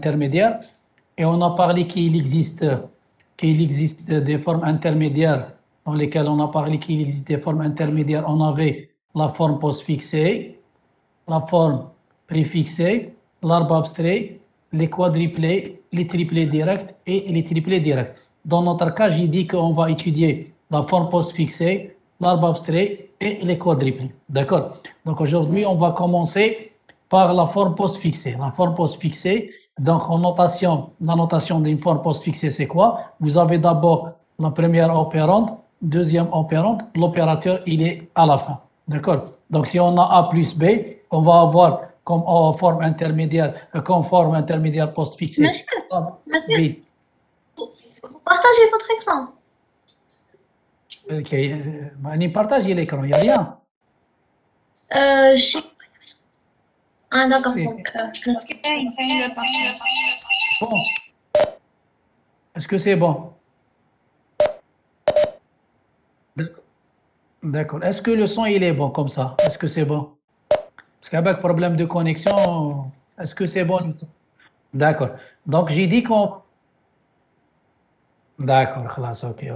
intermédiaires et on a parlé qu'il existe des formes intermédiaires dans lesquelles on a parlé qu'il existe des formes intermédiaires. On avait la forme postfixée, la forme préfixée, l'arbre abstrait, les quadruplés, les triplés directs et les triplés directs. Dans notre cas, j'ai dit qu'on va étudier la forme postfixée, l'arbre abstrait et les quadruplés. D'accord? Donc aujourd'hui, on va commencer par la forme postfixée. La forme postfixée, donc en notation, la notation d'une forme postfixée, c'est quoi? Vous avez d'abord la première opérande, deuxième opérande, l'opérateur, il est à la fin. D'accord? Donc si on a A plus B, on va avoir comme forme intermédiaire postfixée. Monsieur, Oui. vous partagez votre écran. Ok. Partagez l'écran, il n'y a rien. Ah, d'accord. C'est- Donc, Bon. Est-ce que c'est bon? D'accord. Est-ce que le son, il est bon comme ça? Est-ce que c'est bon? Parce qu'avec problème de connexion, est-ce que c'est bon le son? D'accord. Donc, j'ai dit qu'on... D'accord, خلاص, ok.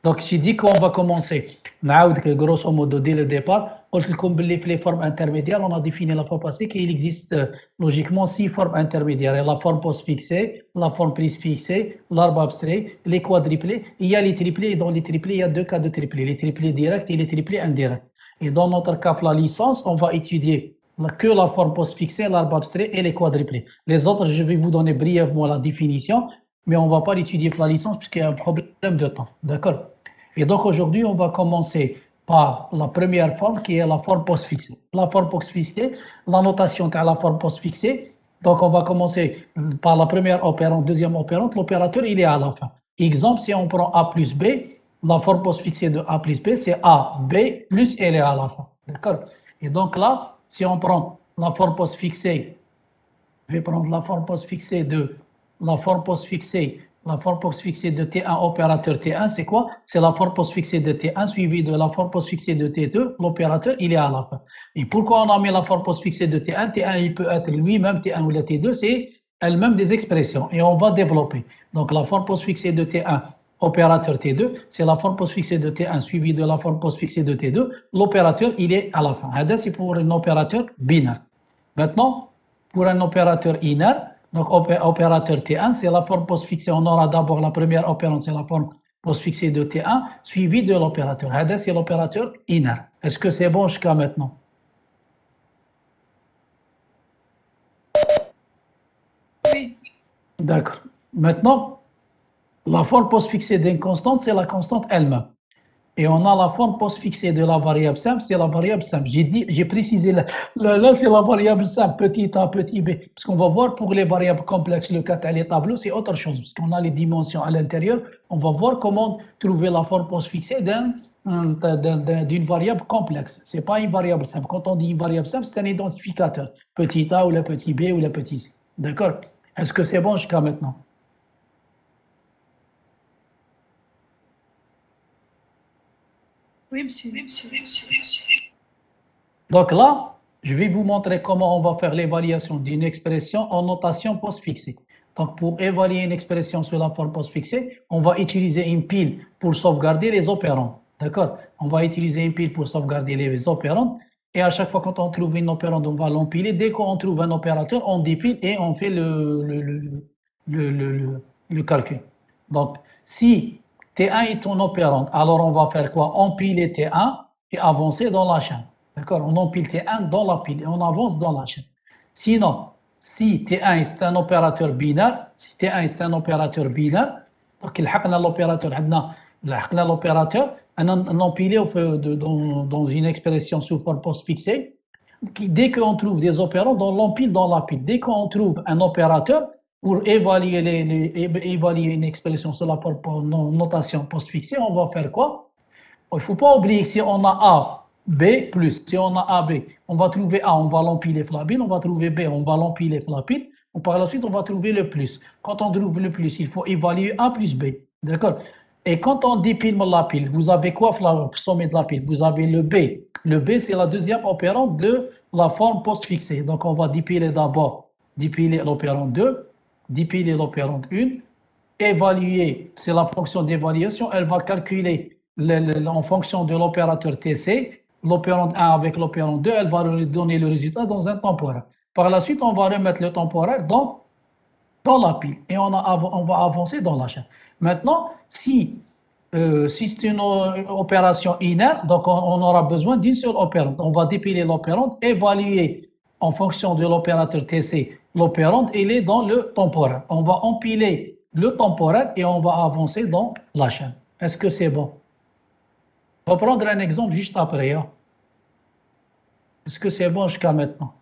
Donc, j'ai dit qu'on va commencer. نعاود que grosso modo, dès le départ, قلت لكم باللي في les formes intermédiaires, on a défini la fois passée qu'il existe logiquement 6 formes intermédiaires. Il y a la forme postfixée, la forme préfixée, l'arbre abstrait, les quadruplés. Il y a les triplés, et dans les triplés, il y a deux cas de triplés, les triplés directs et les triplés indirects. Et dans notre cas, la licence, on va étudier que la forme postfixée, l'arbre abstrait et les quadruplés. Les autres, je vais vous donner brièvement la définition, mais on ne va pas l'étudier pour la licence puisqu'il y a un problème de temps. D'accord? Et donc aujourd'hui, on va commencer par la première forme qui est la forme postfixée. La forme postfixée, la notation est à la forme postfixée. Donc on va commencer par la première opérante, deuxième opérante, l'opérateur il est à la fin. Exemple, si on prend A plus B, la forme postfixée de A plus B, c'est A, B, plus elle est à la fin. D'accord? Et donc là, si on prend la forme postfixée, je vais prendre la forme postfixée de la forme postfixée de T1 opérateur T1, c'est quoi? C'est la forme postfixée de T1 suivie de la forme postfixée de T2. L'opérateur, il est à la fin. Et pourquoi on a mis la forme postfixée de T1? T1, il peut être lui-même T1 ou la T2, c'est elle-même des expressions. Et on va développer. Donc la forme postfixée de T1 opérateur T2, c'est la forme postfixée de T1 suivie de la forme postfixée de T2. L'opérateur, il est à la fin. C'est pour un opérateur binaire. Maintenant, pour un opérateur inaire, donc opérateur T1, c'est la forme postfixée. On aura d'abord la première opérante, c'est la forme postfixée de T1, suivie de l'opérateur. C'est l'opérateur inaire. Est-ce que c'est bon jusqu'à maintenant? oui. D'accord. Maintenant, la forme postfixée d'une constante, c'est la constante elle-même. Et on a la forme postfixée de la variable simple, c'est la variable simple. J'ai précisé là, c'est la variable simple, petit a, petit b. Parce qu'on va voir pour les variables complexes, le cas les tableaux, c'est autre chose. Parce qu'on a les dimensions à l'intérieur, on va voir comment trouver la forme postfixée d'une variable complexe. Ce n'est pas une variable simple. Quand on dit une variable simple, c'est un identificateur. Petit a ou le petit b ou le petit c. D'accord? Est-ce que c'est bon jusqu'à maintenant? Oui, monsieur. Donc là, je vais vous montrer comment on va faire l'évaluation d'une expression en notation postfixée. Donc pour évaluer une expression sur la forme postfixée, on va utiliser une pile pour sauvegarder les opérands. D'accord? On va utiliser une pile pour sauvegarder les opérands. Et à chaque fois quand on trouve une opérande, on va l'empiler. Dès qu'on trouve un opérateur, on dépile et on fait le calcul. Donc si T1 est un opérande, alors on va faire quoi? Empiler T1 et avancer dans la chaîne. D'accord? On empile T1 dans la pile et on avance dans la chaîne. Sinon, si T1 est un opérateur binaire, donc il a l'opérateur, on empile dans une expression sous forme postfixée. Dès qu'on trouve des opérants, on l'empile dans la pile. Dès qu'on trouve un opérateur, pour évaluer, évaluer une expression sur la notation postfixée, on va faire quoi? Il ne faut pas oublier que si on a A, B, plus, si on a A, B, on va trouver A, on va l'empiler la pile, on va trouver B, on va l'empiler la pile, par la suite, on va trouver le plus. Quand on trouve le plus, il faut évaluer A plus B. D'accord? Et quand on dépile la pile, vous avez quoi au sommet de la pile? Vous avez le B. Le B, c'est la deuxième opérante de la forme postfixée. Donc, on va dépiler d'abord, dépiler l'opérant 2. dépiler l'opérande 1, évaluer, c'est la fonction d'évaluation, elle va calculer en fonction de l'opérateur TC, l'opérande 1 avec l'opérande 2, elle va donner le résultat dans un temporaire. Par la suite, on va remettre le temporaire dans la pile et on va avancer dans la chaîne. Maintenant, si c'est une opération inerte, donc on aura besoin d'une seule opérande. On va dépiler l'opérande, évaluer en fonction de l'opérateur TC l'opérande, elle est dans le temporaire. On va empiler le temporaire et on va avancer dans la chaîne. Est-ce que c'est bon? On va prendre un exemple juste après. Hein. Est-ce que c'est bon jusqu'à maintenant?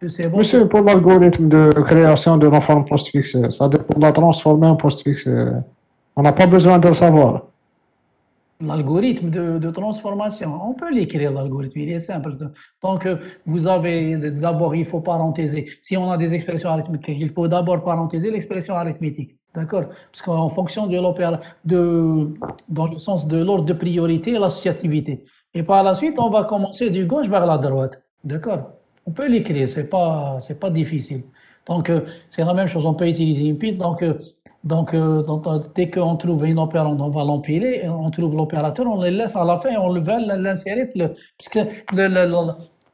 C'est bon? Oui, c'est pour l'algorithme de création de la forme postfixée, c'est-à-dire pour la transformer en postfixée. On n'a pas besoin de le savoir. L'algorithme de transformation, on peut l'écrire, l'algorithme, il est simple. Donc, vous avez, d'abord, il faut parenthéser. Si on a des expressions arithmétiques, il faut d'abord parenthéser l'expression arithmétique. D'accord? Parce qu'en fonction de l'opéra, dans le sens de l'ordre de priorité et l'associativité. Et par la suite, on va commencer du gauche vers la droite. D'accord? On peut l'écrire, c'est pas difficile. Donc, c'est la même chose, on peut utiliser une pile. Donc, dès qu'on trouve une opérande, on va l'empiler, on trouve l'opérateur, on le laisse à la fin et on va l'insérer.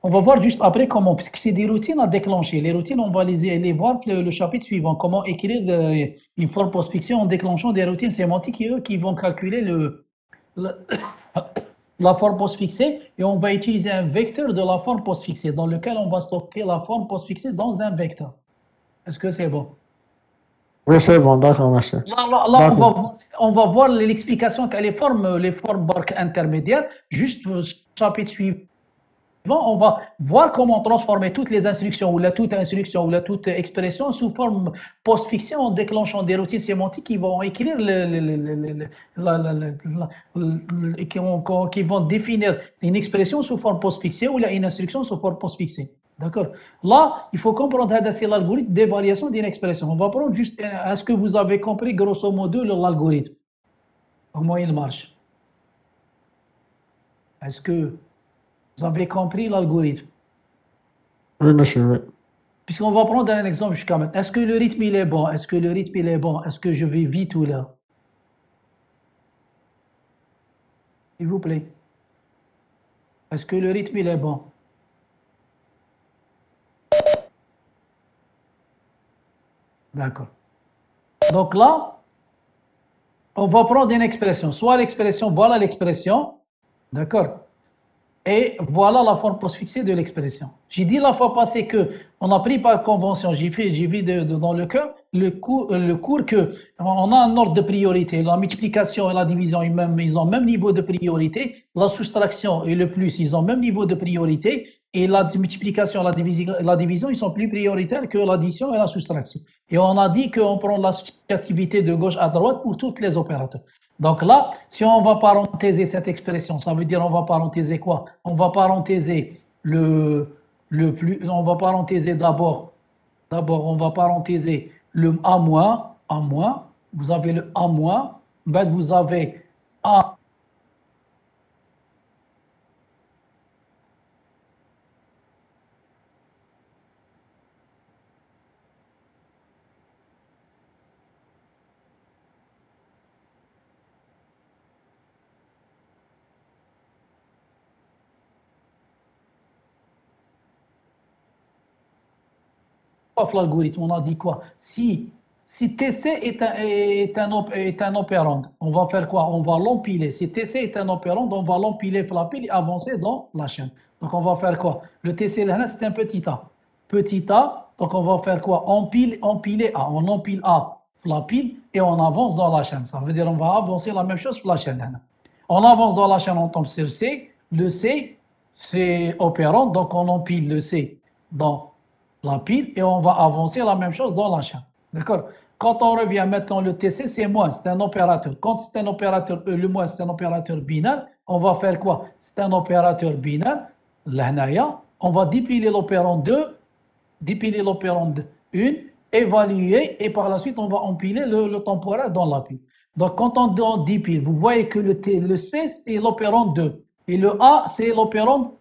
On va voir juste après comment, puisque c'est des routines à déclencher. Les routines, on va les voir le chapitre suivant, comment écrire une forme postfiction en déclenchant des routines sémantiques qui vont calculer la forme postfixée et on va utiliser un vecteur de la forme postfixée dans lequel on va stocker la forme postfixée dans un vecteur. Est-ce que c'est bon? Oui, c'est bon, d'accord, merci. Là, on va voir l'explication que les formes Bork intermédiaires, juste au chapitre suivant, on va voir comment transformer toutes les instructions ou toute expression sous forme postfiction en déclenchant des routines sémantiques qui vont écrire qui vont définir une expression sous forme postfixée ou une instruction sous forme postfixée. D'accord? Là, il faut comprendre c'est l'algorithme d'évaluation d'une expression. On va prendre juste, est-ce que vous avez compris grosso modo l'algorithme? Comment il marche? Est-ce que vous avez compris l'algorithme? Oui, monsieur, oui. Puisqu'on va prendre un exemple jusqu'à maintenant. Est-ce que le rythme il est bon? Est-ce que le rythme il est bon? Est-ce que je vais vite ou là? S'il vous plaît. Est-ce que le rythme il est bon? D'accord. Donc là, on va prendre une expression. Soit l'expression, voilà l'expression. D'accord? Et voilà la forme postfixée de l'expression. J'ai dit la fois passée que on a pris par convention, j'ai vu dans le cours que on a un ordre de priorité. La multiplication et la division, ils ont même niveau de priorité. La soustraction et le plus, ils ont même niveau de priorité. Et la multiplication et la division, ils sont plus prioritaires que l'addition et la soustraction. Et on a dit qu'on prend l'associativité de gauche à droite pour tous les opérateurs. Donc là, si on va parenthéser cette expression, ça veut dire on va parenthéser quoi? On va parenthéser on va parenthéser d'abord, on va parenthéser le A-, vous avez le A-, ben vous avez A l'algorithme, on a dit quoi? Si TC est un opérande, on va faire quoi? On va l'empiler. Si TC est un opérande, on va l'empiler la pile et avancer dans la chaîne. Donc on va faire quoi? Le TC là, c'est un petit a. Petit a, donc on va faire quoi? Empiler A. On empile A la pile et on avance dans la chaîne. Ça veut dire on va avancer la même chose sur la chaîne. On avance dans la chaîne, on tombe sur C. Le C, c'est opérant, donc on empile le C dans la pile et on va avancer la même chose dans la chaîne. D'accord? Quand on revient maintenant, le TC, c'est moins, c'est un opérateur. Quand c'est un opérateur, le moins, c'est un opérateur binaire, on va faire quoi? C'est un opérateur binaire, l'hnaya, on va dépiler l'opérand 2, dépiler l'opérand 1, évaluer et par la suite, on va empiler le temporaire dans la pile. Donc, quand on dépile, vous voyez que le C, c'est l'opérand 2 et le A, c'est l'opérand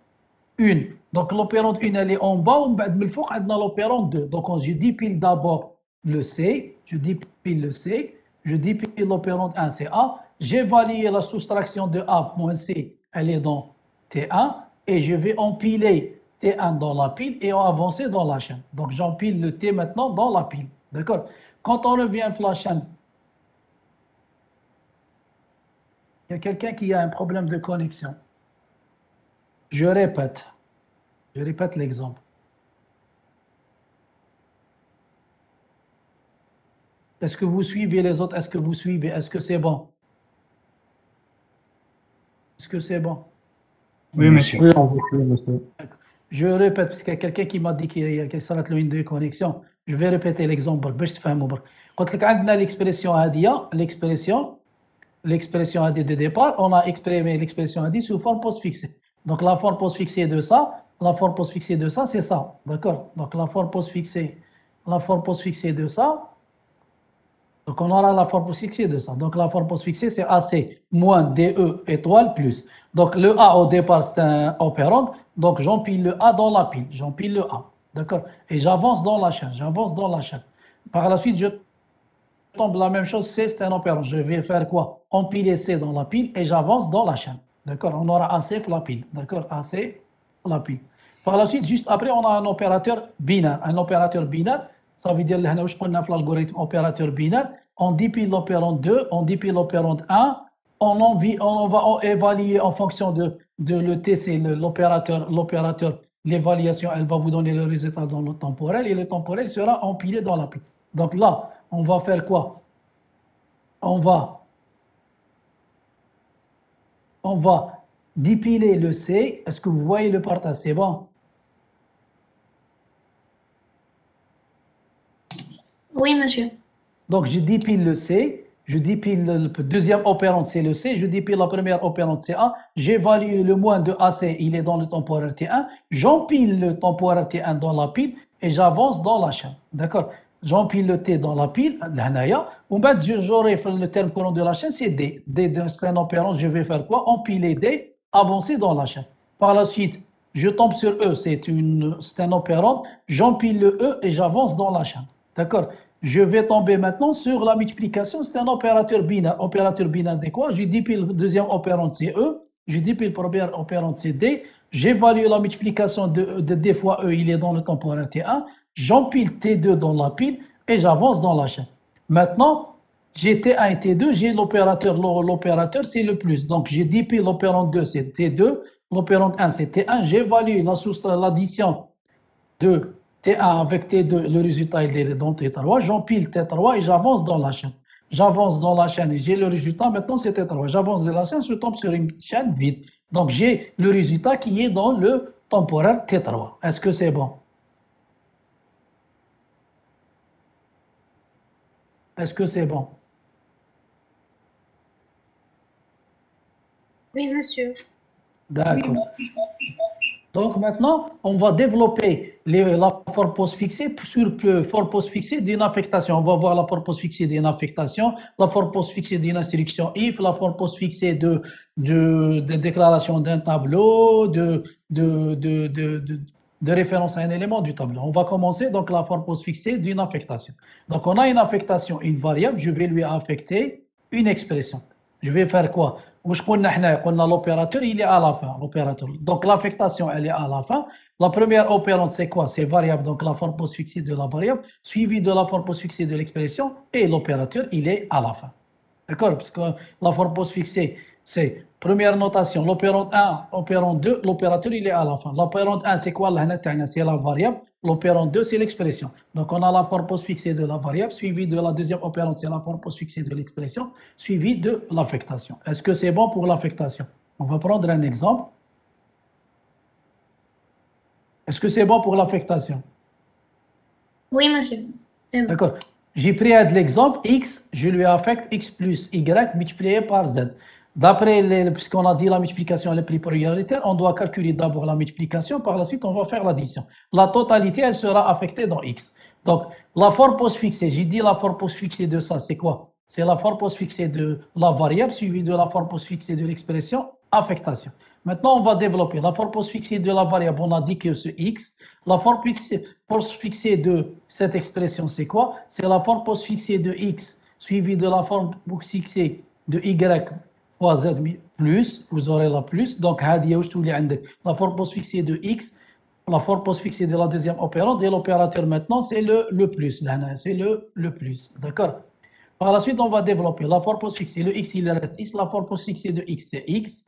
1. Donc l'opérande 1 elle est en bas, on a l'opérande 2. Donc je dépile d'abord le C, je dépile le C, je dépile l'opérande 1, c'est A, j'évalue la soustraction de A moins C, elle est dans T1, et je vais empiler T1 dans la pile et avancer dans la chaîne. Donc j'empile le T maintenant dans la pile. D'accord? Quand on revient à la chaîne, il y a quelqu'un qui a un problème de connexion. Je répète l'exemple. Est-ce que vous suivez les autres? Est-ce que vous suivez? Est-ce que c'est bon? Est-ce que c'est bon? Oui, monsieur. Oui, on vous suit, monsieur. Je répète, parce qu'il y a quelqu'un qui m'a dit qu'il y a une connexion. Je vais répéter l'exemple. باش تفهموا برك. قلت لك عندنا l'expression هذه l'expression AD de départ, on a exprimé l'expression AD sous forme postfixée. Donc la forme postfixée de ça, c'est ça. D'accord? Donc la forme postfixée de ça, donc on aura la forme postfixée de ça. Donc la forme postfixée, c'est AC moins DE étoile plus. Donc le A au départ, c'est un opérand. Donc j'empile le A dans la pile. J'empile le A. D'accord? Et j'avance dans la chaîne. Par la suite, je tombe la même chose, C, c'est un opérand. Je vais faire quoi? Empiler C dans la pile et j'avance dans la chaîne. D'accord? On aura AC pour la pile. D'accord? AC pour la pile. Par la suite, juste après, on a un opérateur binaire. Un opérateur binaire, ça veut dire l'algorithme opérateur binaire. On dépile l'opérand 2, on dépile l'opérand 1. On va évaluer en fonction de le T, c'est l'opérateur. L'évaluation, elle va vous donner le résultat dans le temporel et le temporel sera empilé dans la pile. Donc là, on va faire quoi? On va dépiler le C. Est-ce que vous voyez le partage? C'est bon? Oui, monsieur. Donc, je dépile le C. Je dépile le deuxième opérant, c'est le C. Je dépile la première opérante, c'est A. J'évalue le moins de AC, il est dans le temporaire T1. J'empile le temporaire T1 dans la pile et j'avance dans la chaîne. D'accord? J'empile le T dans la pile, j'aurai le terme courant de la chaîne, c'est D. D, c'est un opérant, je vais faire quoi? Empiler D, avancer dans la chaîne. Par la suite, je tombe sur E, c'est un opérant, j'empile le E et j'avance dans la chaîne. D'accord? Je vais tomber maintenant sur la multiplication, c'est un opérateur binaire. Opérateur binaire de quoi? Je dépile le deuxième opérant, c'est E, je dépile le premier opérant, c'est D, j'évalue la multiplication de D fois E, il est dans le temporaire T1, j'empile T2 dans la pile et j'avance dans la chaîne. Maintenant, j'ai T1 et T2, j'ai l'opérateur c'est le plus. Donc, j'ai dépile l'opérant 2, c'est T2, l'opérant 1, c'est T1, j'évalue l'addition de T1 avec T2, le résultat il est dans T3, j'empile T3 et j'avance dans la chaîne. J'avance dans la chaîne et j'ai le résultat, maintenant c'est T3. J'avance dans la chaîne, je tombe sur une chaîne vide. Donc j'ai le résultat qui est dans le temporaire T3. Est-ce que c'est bon? Est-ce que c'est bon? Oui, monsieur. D'accord. Donc maintenant, on va développer la forme postfixée sur forme postfixée d'une affectation. On va voir la forme postfixée d'une affectation, la forme postfixée d'une instruction if, la forme postfixée de déclaration d'un tableau, de référence à un élément du tableau. On va commencer donc la forme postfixée d'une affectation. Donc on a une affectation, une variable, je vais lui affecter une expression. Je vais faire quoi? L'opérateur, il est à la fin. Donc l'affectation, elle est à la fin. La première opérante, c'est quoi? C'est variable, donc la forme postfixée de la variable, suivie de la forme postfixée de l'expression, et l'opérateur, il est à la fin. D'accord? Parce que la forme postfixée, c'est première notation, l'opérant 1, opérant 2, l'opérateur, il est à la fin. L'opérant 1, c'est quoi? C'est la variable. L'opérant 2, c'est l'expression. Donc, on a la forme postfixée de la variable, suivie de la deuxième opérante, c'est la forme postfixée de l'expression, suivie de l'affectation. Est-ce que c'est bon pour l'affectation? On va prendre un exemple. Est-ce que c'est bon pour l'affectation? Oui, monsieur. D'accord. J'ai pris l'exemple X, je lui affecte X plus Y multiplié par Z. D'après, puisqu'on a dit la multiplication est plus prioritaire, on doit calculer d'abord la multiplication, par la suite on va faire l'addition. La totalité, elle sera affectée dans X. Donc, la forme postfixée, j'ai dit la forme postfixée de ça, c'est quoi? C'est la forme postfixée de la variable suivie de la forme postfixée de l'expression affectation. Maintenant, on va développer la forme postfixée de la variable. On a dit que c'est x. La forme postfixée de cette expression, c'est quoi? C'est la forme postfixée de x suivie de la forme postfixée de y fois z plus. Vous aurez la plus. Donc, la forme postfixée de x, la forme postfixée de la deuxième opérande, et l'opérateur maintenant, c'est le plus. C'est le plus. D'accord? Par la suite, on va développer la forme postfixée. Le x, il reste x. La forme postfixée de x, c'est x.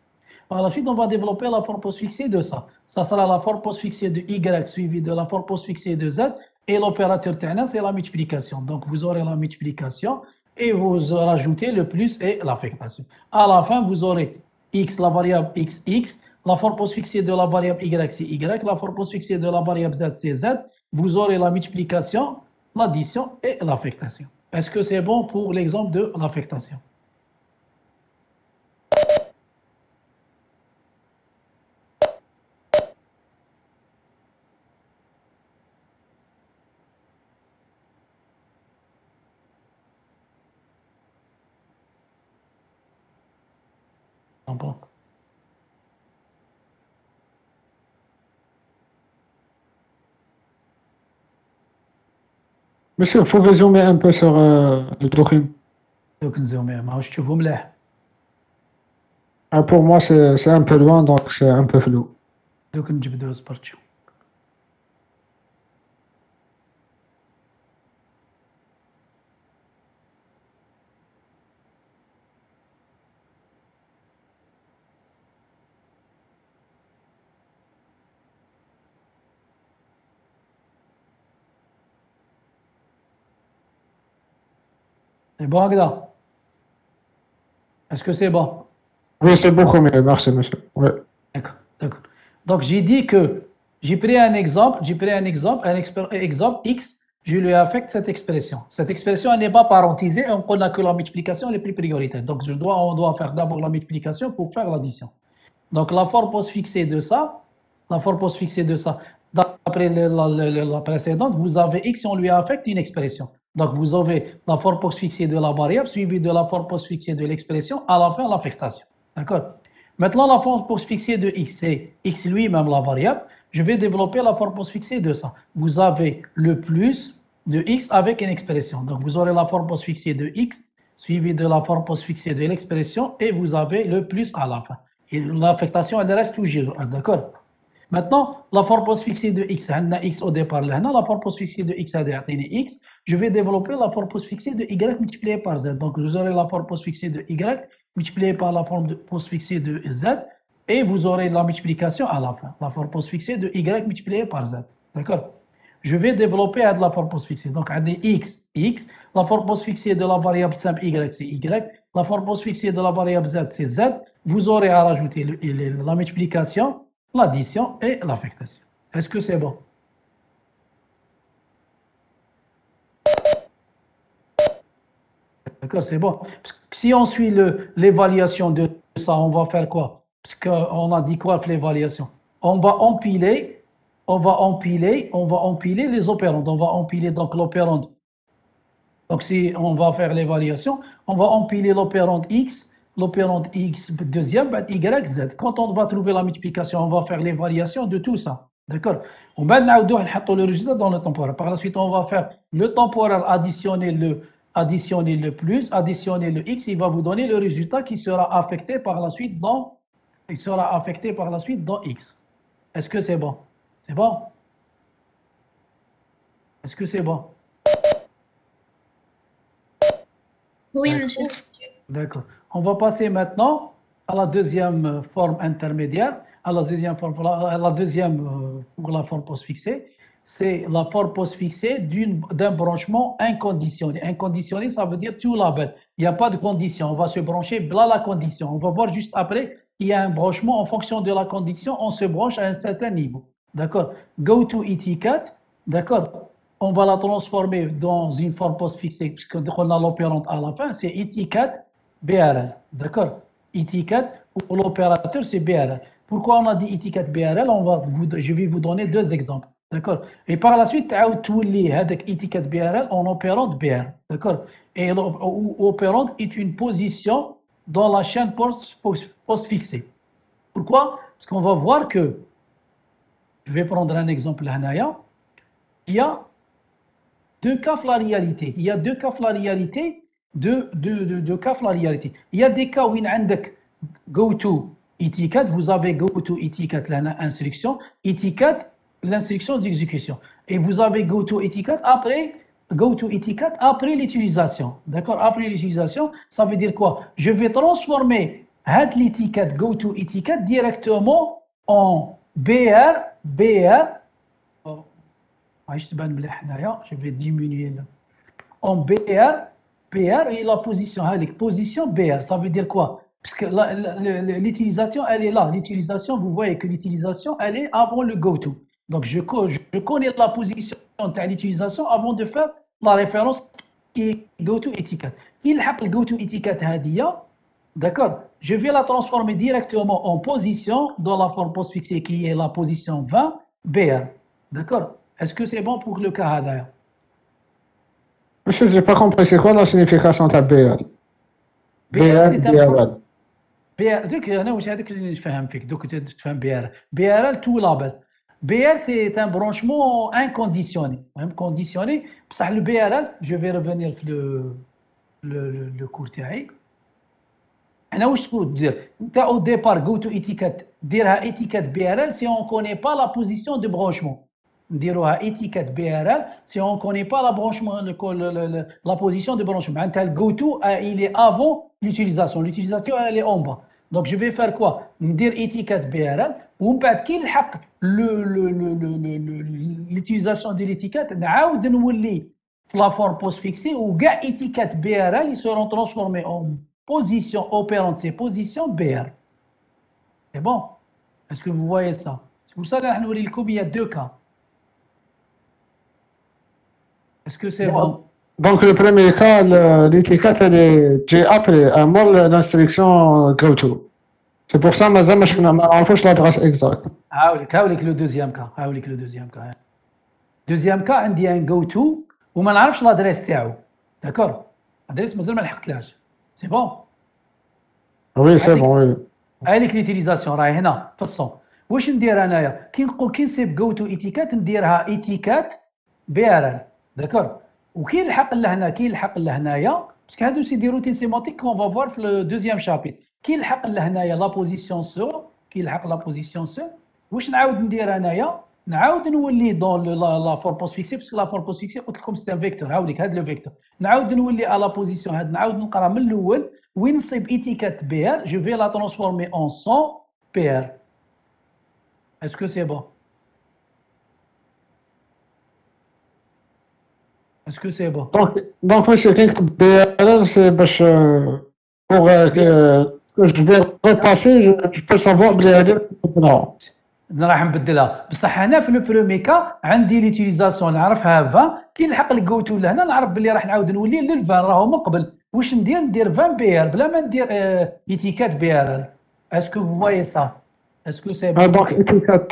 Par la suite, on va développer la forme postfixée de ça. Ça sera la forme postfixée de y suivie de la forme postfixée de z. Et l'opérateur ternaire, c'est la multiplication. Donc, vous aurez la multiplication et vous rajoutez le plus et l'affectation. À la fin, vous aurez x, la variable x, x. La forme postfixée de la variable y, c'est y. La forme postfixée de la variable z, c'est z. Vous aurez la multiplication, l'addition et l'affectation. Est-ce que c'est bon pour l'exemple de l'affectation? Bon. Monsieur, il faut résumer un peu sur le document. دوك نزوميه ما واش تشوفوا مليح Pour moi, c'est un peu loin, donc c'est un peu flou. دوك نجبدو صبر تشوف C'est bon هكذا Est-ce que c'est bon? Oui, c'est beaucoup mieux, merci, monsieur. Oui. D'accord, d'accord. Donc j'ai dit que j'ai pris un exemple, exemple x, je lui affecte cette expression. Cette expression, elle n'est pas parentisée, on n'a que la multiplication, elle est plus prioritaire. Donc on doit faire d'abord la multiplication pour faire l'addition. Donc la forme postfixée de ça, d'après la précédente, vous avez x et on lui affecte une expression. Donc vous avez la forme postfixée de la variable suivie de la forme postfixée de l'expression, à la fin l'affectation. D'accord? Maintenant, la forme postfixée de x, c'est x lui-même la variable. Je vais développer la forme postfixée de ça. Vous avez le plus de x avec une expression. Donc vous aurez la forme postfixée de x suivie de la forme postfixée de l'expression et vous avez le plus à la fin. Et l'affectation, elle reste toujours. D'accord? Maintenant, la forme postfixée de x, on a x au départ, là, la forme postfixée de x, x, je vais développer la forme postfixée de y multipliée par z. Donc, vous aurez la forme postfixée de y multipliée par la forme postfixée de z, et vous aurez la multiplication à la fin, la forme postfixée de y multipliée par z. D'accord? Je vais développer la forme postfixée. Donc, on a x, x, la forme postfixée de la variable simple y, c'est y, la forme postfixée de la variable z, c'est z. Vous aurez à rajouter la multiplication, l'addition et l'affectation. Est-ce que c'est bon? D'accord, c'est bon. Parce que si on suit l'évaluation de ça, on va faire quoi? Parce qu'on a dit quoi l'évaluation? On va empiler les opérandes. On va empiler donc l'opérande. Donc si on va faire l'évaluation, on va empiler l'opérande x, l'opérande x deuxième, y, z. Quand on va trouver la multiplication, on va faire l'évaluation de tout ça. D'accord? On va le résultat dans le temporaire. Par la suite, on va faire le temporaire additionner le plus, additionner le x, il va vous donner le résultat qui sera affecté par la suite dans x. Est-ce que c'est bon? C'est bon? Est-ce que c'est bon? Oui, monsieur. D'accord. On va passer maintenant à la deuxième forme intermédiaire, pour la forme postfixée. C'est la forme postfixée d'un branchement inconditionné. Inconditionné, ça veut dire tout label. Il n'y a pas de condition. On va se brancher là la condition. On va voir juste après, il y a un branchement en fonction de la condition, on se branche à un certain niveau. D'accord? Go to etiquette. D'accord? On va la transformer dans une forme postfixée, puisqu'on a l'opérante à la fin, c'est étiquette BRL. D'accord? Étiquette, ou l'opérateur, c'est BRL. Pourquoi on a dit étiquette BRL? Je vais vous donner deux exemples. D'accord? Et par la suite, tu lis étiquette BRL en opérante BR. D'accord? Et l'opérante est une position dans la chaîne postfixée. Pourquoi? Parce qu'on va voir que, je vais prendre un exemple là, il y a deux cas de la réalité. Il y a deux cas de la réalité, deux cas de la réalité. Il y a des cas où il y a go to etiquette, vous avez go to etiquette, l'instruction, etiquette, l'instruction d'exécution. Et vous avez go to etiquette après l'utilisation. D'accord? Après l'utilisation, ça veut dire quoi? Je vais transformer l'étiquette go to etiquette directement en BR. Je vais diminuer là. En BR et la position, position BR, ça veut dire quoi? Parce que l'utilisation, elle est là. L'utilisation, vous voyez que l'utilisation, elle est avant le go-to. Donc, je connais la position de l'utilisation avant de faire la référence qui est go-to étiquette. Il y a le go-to étiquette, d'accord? Je vais la transformer directement en position dans la forme postfixée qui est la position 20, BR. D'accord? Est-ce que c'est bon pour le cas هذايا? Monsieur, j'ai pas compris, c'est quoi la signification de BR? BR دوك انا واش هذاك اللي نفهم فيك دوك تفهم BR tout label. BR c'est un branchement inconditionné, même conditionné بصح le BRL je vais revenir le cours تاعي. انا واش تقول دير انت au départ go to etiquette ديرها etiquette BRL si on connaît pas la position de branchement. نديروها étiquette BRL si on connaît pas la branchement la position de branchement. معناتها le go to il est avant l'utilisation elle est en bas. Donc je vais faire quoi? ندير étiquette BRL ومن بعد كي نلحق l'utilisation de l'étiquette نعاود نولي في la forme postfixée وكاع étiquette BRL ils seront transformés en position opérante c'est position BR. C'est bon? Est-ce que vous voyez ça? C'est pour ça que nous il y a deux cas. Est-ce que c'est bon? Donc, le premier cas, l'étiquette, elle est après, avant l'instruction go-to. C'est pour ça que je n'ai l'adresse exacte. هاوليك le deuxième cas. Deuxième cas, عندي un go-to وما نعرفش l'adresse تاعو. D'accord? l'adresse مازال ما لحقتلهاش. C'est bon? Oui, c'est bon, oui. هاوليك l'utilisation راهي هنا في الصون. واش ندير انايا؟ كي نصيب go to etiquette نديرها etiquette BRL. D'accord? وكي نلحق لهنايا باسكو هادو سي دي روتين سيمانتيك كون فا فوار في لو دوزيام شابيت كي نلحق لهنايا لا بوزيسيون سو واش نعاود ندير انايا نعاود نولي دون لا فور بوست فيكسي باسكو لا فور بوست فيكسي قلت لكم سي ان فيكتور هاوليك هاد لو فيكتور نعاود نولي على بوزيسيون هاد نعاود نقرا من الاول وين نصيب ايتيكات بي ار جو في لا ترانسفورمي اون سون بي ار. اسكو سي بون؟ Est-ce que c'est bon? Donc monsieur, quand tu BRL, c'est pour que je vais repasser, je peux savoir BRL. راح نبدلها بصح هنا في لو برومي كا عندي ليتيليزاسيون نعرفها 20 كي نلحق الجو تو لهنا نعرف بلي راح نعاود نولي لل 20 راهو من قبل واش ندير 20 بي ار بلا ما ندير ايتيكات بي ار. اسكو فو فوايي سا؟ اسكو سي بون؟ دونك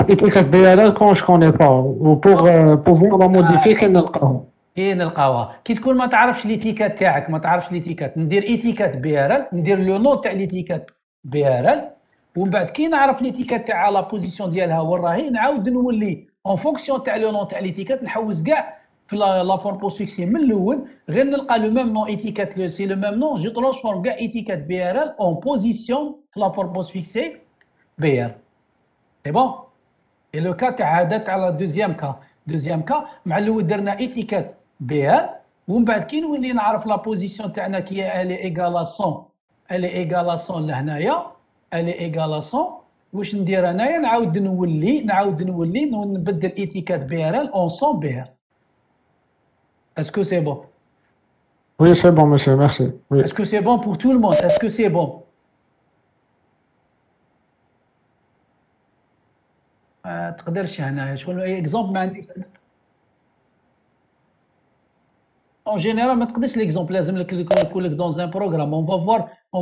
ايتيكات بي ار كون جو كوني با وبور بوفوار لا موديفي كي نلقاهم كي نلقاوها كي تكون ما تعرفش ليتيكات تاعك ندير ايتيكات بي ار ال ندير لو نو تاع ليتيكات بي ار ال ومن بعد كي نعرف ليتيكات تاع لا بوزيسيون ديالها وين راهي نعاود نولي اون فونكسيون تاع لو نو تاع ليتيكات نحوس كاع في لا فورم بوست من الاول غير نلقى لو ميم نو ايتيكات سي لو ميم نو جو ترانسفورم كاع ايتيكات بي ار ال اون بوزيسيون في لا فورم بوست فيكسي بي ار. سي بون؟ اي لو كا تاع هذا تاع لا دوزيام كا مع الاول درنا ايتيكات بي ار ومن بعد كي نولي نعرف لا بوزيسيون تاعنا كي الي ايغالاسون لهنايا الي ايغالاسون واش ندير انايا نعاود نولي نبدل ايتيكات بي ار ال اون سون بي ار. اسكو سي بون؟ Oui, c'est bon, monsieur, merci. Oui. Est-ce que c'est bon pour tout le monde? Est-ce que c'est bon? تقدرش هنايا شغل اي اكزومبل ما عنديش En général, ما تقدرش l'exemple لازم لك يكون لك dans un programme. On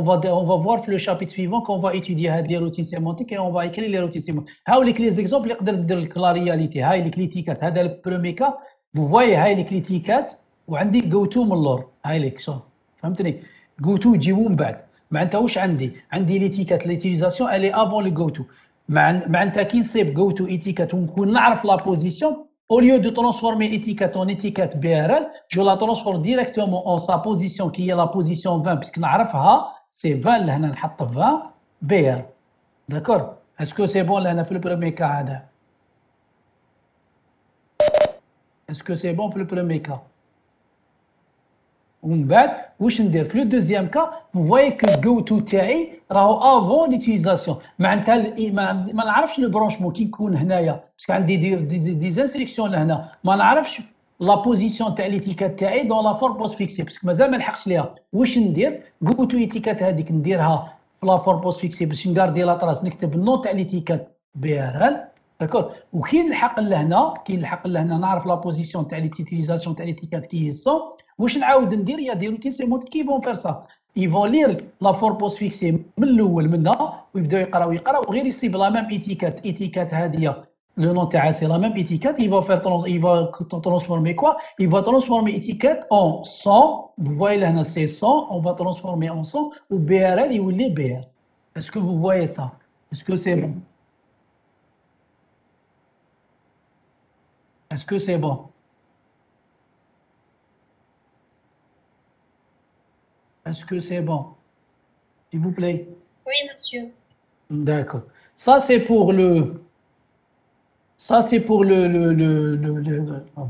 va voir في le chapitre suivant qu'on va étudier هاد les routines sémantiques et on va écrire les routines sémantiques. هاوليك les exemples اللي نقدر ندير لك لا رياليتي هاي لك ليتيكات هذا البرومي كا vous voyez هاي لك ليتيكات وعندي جو تو من اللور هاي لك شو فهمتني جو تو يجيو من بعد معناتها واش عندي ليتيكات ليتيليزاسيون الي افون لو جو تو معناتها كي نصيب جو تو ايتيكات ونكون نعرف لا بوزيسيون au lieu de transformer étiquette en étiquette BRL, je la transforme directement en sa position qui est la position 20 puisque نعرفها c'est 20 لهنا نحط 20 BR. D'accord? Est-ce que c'est bon لهنا في le premier cas هذا؟ Est-ce que c'est bon pour le premier cas? ومن بعد واش ندير في لو دوزيام كا vous voyez que go to تاعي راهو افون ليتيليزاسيون معناتها ما نعرفش لو برونشمون كي نكون هنايا باسكو عندي دي زانسيليكسيون لهنا ما نعرفش لا بوزيسيون تاع ليتيكات تاعي دون لا فور بوست فيكسي باسكو مازال ما لحقتش ليها واش ندير جو تو ايتيكات هذيك نديرها في لا فور بوست فيكسي باش نغاردي لا تراس نكتب النو تاع ليتيكات بي ار ال داكور وكي نلحق لهنا نعرف لا بوزيسيون تاع ليتيليزاسيون تاع ليتيكات كي هي 100 واش نعاود ندير يا دي روتين سي مود كي فون فير سا يفون لير لا فور بوست فيكسي من الاول منها ويبداو يقراو وغير يصيب لا ميم ايتيكات هاديه لو نون تاعها سي لا ميم ايتيكات il va transformer quoi il va transformer étiquette en 100 vous voyez là c'est 100 on va transformer en 100 ou BRL يولي BR est-ce que vous voyez ça est-ce que c'est bon est-ce que c'est bon Est-ce que c'est bon? S'il vous plaît. Oui, monsieur. D'accord. Ça, c'est pour le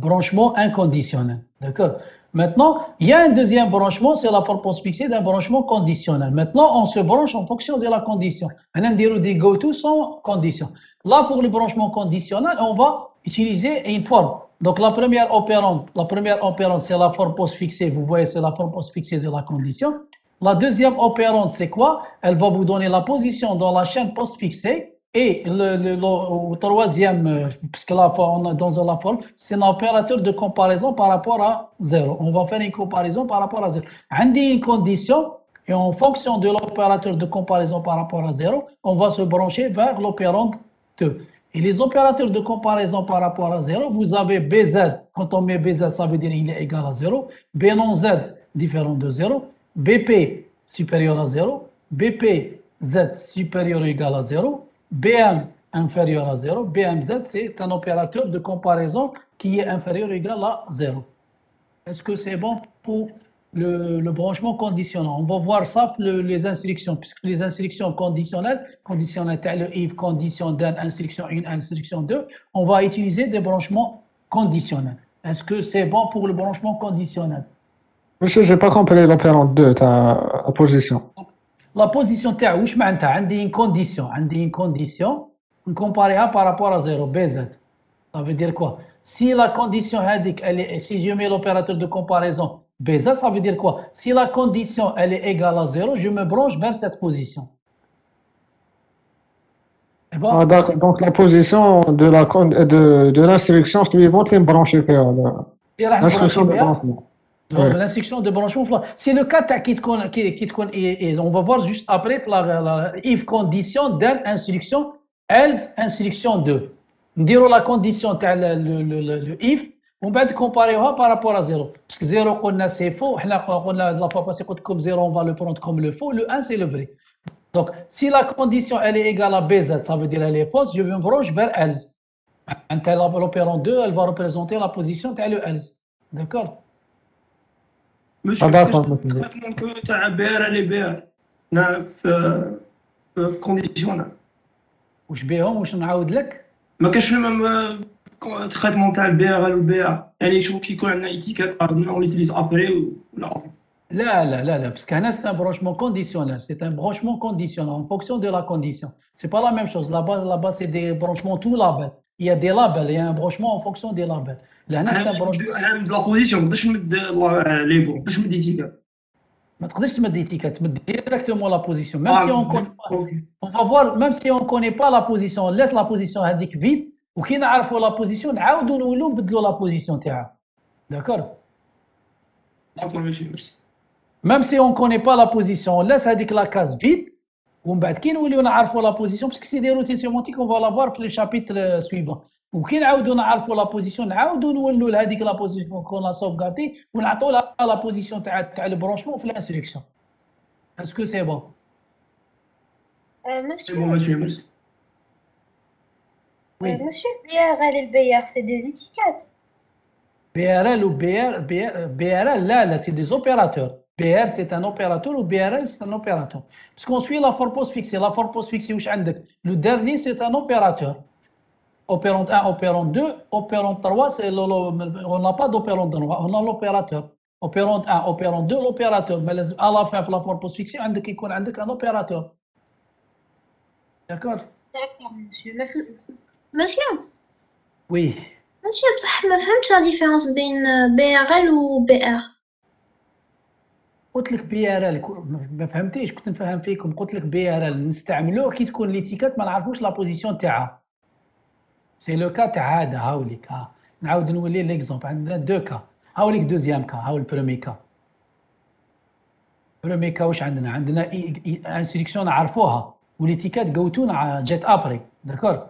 branchement inconditionnel. D'accord? Maintenant, il y a un deuxième branchement, c'est la forme postfixée d'un branchement conditionnel. Maintenant, on se branche en fonction de la condition. On a des go-to sans condition. Là, pour le branchement conditionnel, on va utiliser une forme. Donc, la première opérante, c'est la forme postfixée. Vous voyez, c'est la forme postfixée de la condition. La deuxième opérante, c'est quoi? Elle va vous donner la position dans la chaîne postfixée. Et le troisième, puisque là, on est dans la forme, c'est un opérateur de comparaison par rapport à 0. On va faire une comparaison par rapport à 0. On dit une condition, et en fonction de l'opérateur de comparaison par rapport à 0, on va se brancher vers l'opérante 2. Et les opérateurs de comparaison par rapport à 0, vous avez BZ. Quand on met BZ, ça veut dire qu'il est égal à 0. B non Z, différent de 0. BP, supérieur à 0. BP, Z, supérieur ou égal à 0. BM, inférieur à 0. BMZ, c'est un opérateur de comparaison qui est inférieur ou égal à 0. Est-ce que c'est bon pour le branchement conditionnel? On va voir ça, les instructions, puisque les instructions conditionnelles, le if, condition d'un, instruction 1, instruction 2, on va utiliser des branchements conditionnels. Est-ce que c'est bon pour le branchement conditionnel? Monsieur, j'ai pas compris l'opérante 2, ta position. La position تاعو واش معناتها عندي une condition نكومباريها par rapport à 0 BZ. Ça veut dire quoi? Si la condition هذيك si je mets l'opérateur de comparaison BZ, ça veut dire quoi? Si la condition elle est égale à 0, je me branche vers cette position. Bon? Ah, d'accord. Donc la position de l'instruction suivante est branchée vers l'instruction de branchement. Donc, l'instruction de branchement, c'est le cas et on va voir juste après la if condition d'un instruction else instruction 2. نديروا la condition تاع le if ومن بعد comparer par rapport à 0 parce que 0 قلنا c'est faux حنا قلنا la fois passée قلت لكم 0 on va le prendre comme le faux, le 1 c'est le vrai. Donc si la condition elle est égale à BZ, ça veut dire elle est fausse, je me branche vers else. L'opérant 2 elle va représenter la position تاع le else. D'accord? Monsieur, traitement que tu as BR et BR في كونديسيونال واش بيهم واش نعاود لك ما كاينش ميم تريتمون تاع البي ار والبي ار يعني شو كي يكون عندنا ايتيكات اون ليتيليز ابري ولا لا parce que c'est un branchement conditionnel, c'est un branchement conditionnel en fonction de la condition. C'est pas la même chose. Là-bas c'est des branchements tout labels. Il y a des labels, il y a un branchement en fonction des labels. Là c'est un branchement de la position باش نمد لي بون باش نمد ايتيكات ما تقدرش تمد ايتيكات تمد directement la position même si on va voir même si on connaît pas la position on laisse la position هذيك vide وكي نعرفوا la position نعاودوا نولوا نبدلوا la position تاعها. D'accord? Même si on connaît pas la position on laisse هذيك la case vide ومن بعد كي نوليو نعرفوا la position parce que c'est des routines sémantiques on va la voir في le chapitre suivant. وكي نعاودوا نعرفوا لا بوزيسيون نعاودوا نولوا لهذيك لا بوزيسيون كون لا سوفغاردي ونعطوا لها لا بوزيسيون تاع البرونشمون في الانستركسيون. Est-ce que c'est bon? C'est Monsieur, bon, Mathieu, merci. Oui. monsieur BRL et le BR, c'est des étiquettes. BRL ou BRL, là, c'est des opérateurs. BR, c'est un opérateur ou BRL, c'est un opérateur. Parce qu'on suit la force fixée. La force fixée, le dernier, c'est un opérateur. Opérant 1, opérant 2, opérant 3, on n'a pas d'opérant 2, on a l'opérateur. Opérant 1, opérant 2, l'opérateur. Mais à la fin, pour la force fixée, il y a un opérateur. D'accord? D'accord, monsieur, merci. Monsieur, Oui. monsieur, بصح ما فهمتش la différence بين BRL و BR. قلت لك بي ار ال ما فهمتيش كنت نفهم فيكم قلت لك بي ار ال نستعملوه كي تكون ليتيكات ما نعرفوش لا بوزيسيون تاعها سي لو كا تاع هذا هاوليك نعاود نولي ليكزومبل عندنا دو كا هاوليك دوزيام كا هاول البرومي كا برومي كا واش عندنا ان سيليكسيون نعرفوها وليتيكات جو تو جات ابري داكور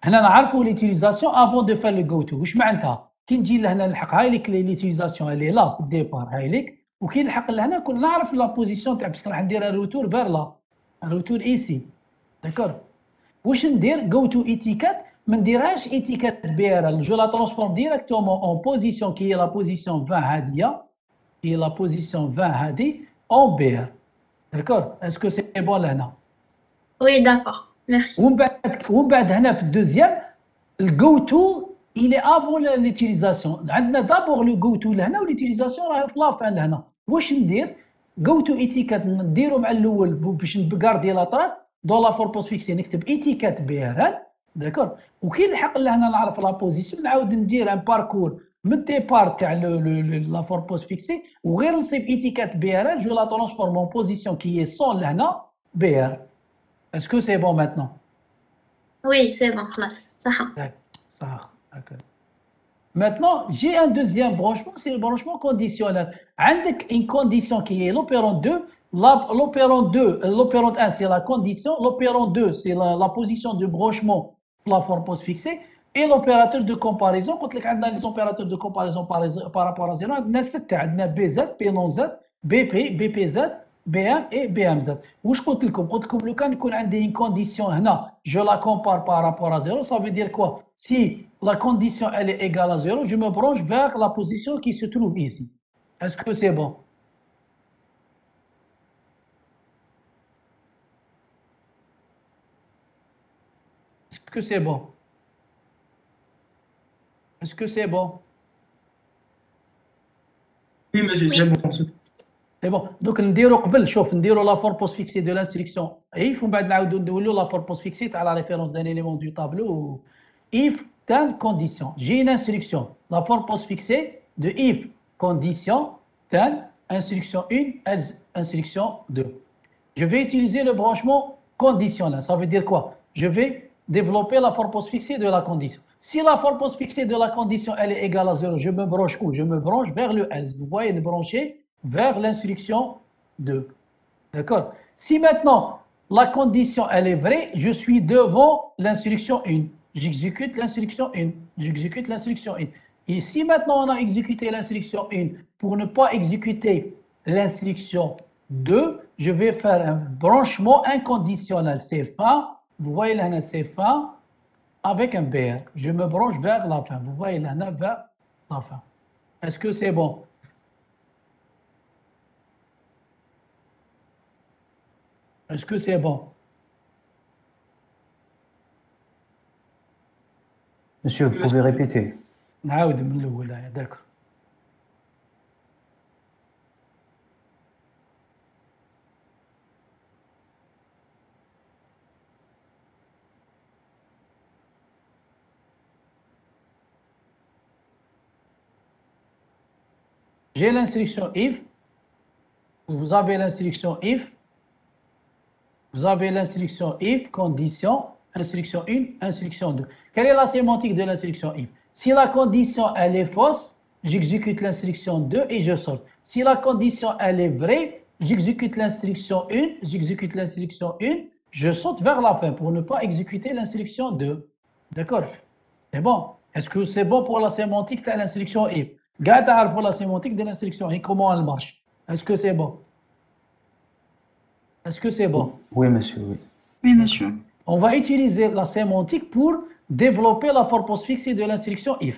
هنا نعرفوا ليتيليزاسيون افون دو فار لو جو تو واش معناتها كي نجي لهنا نلحق هاي ليك ليتيليزاسيون اللي لا في الديبار هاي ليك وكي نلحق لهنا كون نعرف لا بوزيسيون تاع باسكو راح ندير الروتور فير لا الروتور ايسي داكور واش ندير جو تو ايتيكات ما نديرهاش ايتيكات بي ار ال جو لا ترانسفورم ديريكتومون اون بوزيسيون كي هي لا بوزيسيون 20 هاديه هي لا بوزيسيون 20 هادي اون بي ار داكور اسكو سي بون لهنا Oui, d'accord, merci. ومن بعد هنا في الدوزيام الجو تو الي افون ليتيليزاسيون عندنا دابور لو جو تو لهنا وليتيليزاسيون راهي في لافان لهنا واش ندير جو تو ايتيكات نديرو مع الاول باش نبكاردي لا طراس دو لا فور بوست فيكسي نكتب ايتيكات بي ار ال داكور وكي نلحق لهنا نعرف لا بوزيسيون نعاود ندير ان باركور من الديبار تاع لا فور بوست فيكسي وغير نصيب ايتيكات بي ار ال جو لا ترانسفورم اون بوزيسيون كي هي 100 لهنا بي ار اسكو سي بون ماتنون Oui, c'est bon, خلاص صح. D'accord. Maintenant, j'ai un deuxième branchement, c'est le branchement conditionnel. Avec une condition qui est l'opérant 2, l'opérant 1 c'est la condition, l'opérant 2 c'est la position de branchement de la forme post fixée et l'opérateur de comparaison. Quand les opérateurs de comparaison par rapport à 0, on a 7, on a BZ, P non Z, BP, BPZ, BM et BMZ. واش قلت لكم لو كان يكون عندي une condition هنا je la compare par rapport à 0 ça veut dire quoi si la condition elle est égale à 0 je me branche vers la position qui se trouve ici est-ce que c'est bon est-ce que c'est bon est-ce que c'est bon Oui, Mathieu, c'est bon. C'est bon. Donc نديرو قبل شوف نديرو لا فور بوست فيكسي دو لانستركسيون if ومن بعد نعاودو ندولو لا فور بوست فيكسي تاع لا ريفيرونس دان élément du tableau if telle condition j'ai une instruction la forme post fixée de if condition telle instruction 1 instruction 2 je vais utiliser le branchement conditionnel ça veut dire quoi je vais développer la forme post fixée de la condition si la forme post fixée de la condition elle est égale à 0 je me branche où je me branche vers le else vous voyez le brancher vers l'instruction 2. D'accord. Si maintenant la condition elle est vraie, je suis devant l'instruction 1. J'exécute l'instruction 1. J'exécute l'instruction 1. Et si maintenant on a exécuté l'instruction 1 pour ne pas exécuter l'instruction 2, je vais faire un branchement inconditionnel. C'est fin. Vous voyez là, c'est fin avec un BR. Je me branche vers la fin. Vous voyez là, vers la fin. Est-ce que c'est bon? Est-ce que c'est bon? Monsieur, vous pouvez répéter. نعاود من الأول d'accord. J'ai l'instruction if. Vous avez l'instruction if. Vous avez l'instruction if, condition, instruction 1, instruction 2. Quelle est la sémantique de l'instruction if? Si la condition elle est fausse, j'exécute l'instruction 2 et je saute. Si la condition elle est vraie, j'exécute l'instruction 1, j'exécute l'instruction 1, je saute vers la fin pour ne pas exécuter l'instruction 2. D'accord? C'est bon. Est-ce que c'est bon pour la sémantique de l'instruction if? Garde pour la sémantique de l'instruction if, comment elle marche? Est-ce que c'est bon? Est-ce que c'est bon? Oui, monsieur, oui. Oui, monsieur. On va utiliser la sémantique pour développer la forme postfixée de l'instruction if.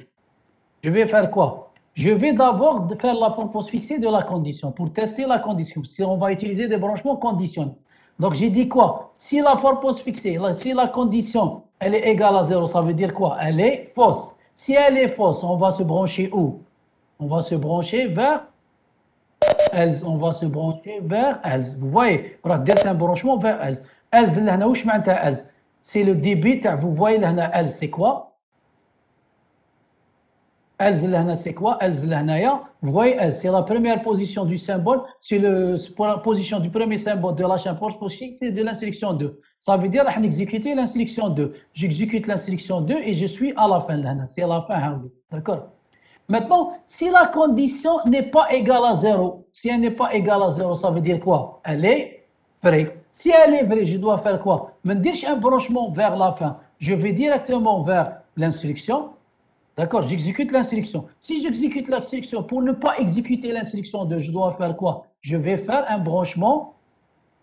Je vais faire quoi? Je vais d'abord faire la forme postfixée de la condition pour tester la condition. Si on va utiliser des branchements conditionnels. Donc j'ai dit quoi? Si la forme postfixée, si la condition elle est égale à 0, ça veut dire quoi? Elle est fausse. Si elle est fausse, on va se brancher où? On va se brancher vers else. On va se brancher vers else. Vous voyez, راه درت un branchement vers else. else اللي هنا واش معناتها else? C'est le début تاع vous voyez لهنا else c'est quoi? else اللي هنا c'est quoi? else اللي هنايا vous voyez else c'est la première position du symbole, c'est la position du premier symbole de la chaîne postfixée de l'instruction 2. Ça veut dire راح نexécuter l'instruction 2. J'exécute l'instruction 2 et je suis à la fin لهنا. C'est la fin هاولي. D'accord? Maintenant, si la condition n'est pas égale à 0, si elle n'est pas égale à 0, ça veut dire quoi? Elle est vraie. Si elle est vraie, je dois faire quoi? Je ne dis un branchement vers la fin. Je vais directement vers l'instruction. D'accord? J'exécute l'instruction. Si j'exécute l'instruction, pour ne pas exécuter l'instruction 2, je dois faire quoi? Je vais faire un branchement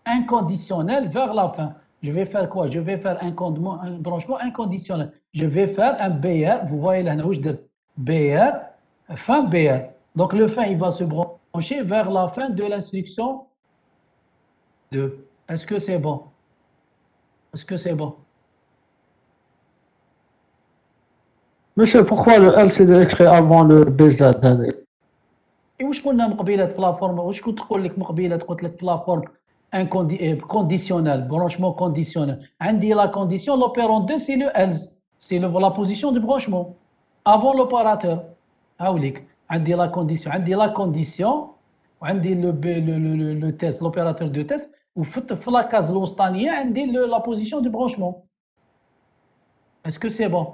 inconditionnel vers la fin. Je vais faire quoi? Je vais faire un branchement inconditionnel. Je vais faire un BR. Vous voyez là, BR. Fin BR. Donc le fin, il va se brancher vers la fin de l'instruction 2. Est-ce que c'est bon? Est-ce que c'est bon? Monsieur, pourquoi le L c'est écrit avant le BZ هذا؟ واش قلنا من قبيله في لا فورم واش كنت تقول لك من قبيله قلت لك في لا فورم conditionnel, branchement conditionnel. عندي la condition, l'opérant 2 c'est le else, c'est la position du branchement avant l'opérateur. هاوليك عندي la condition وعندي le test, l'opérateur de test وفي la case الوسطانيه عندي la position du branchement. Est-ce que c'est bon?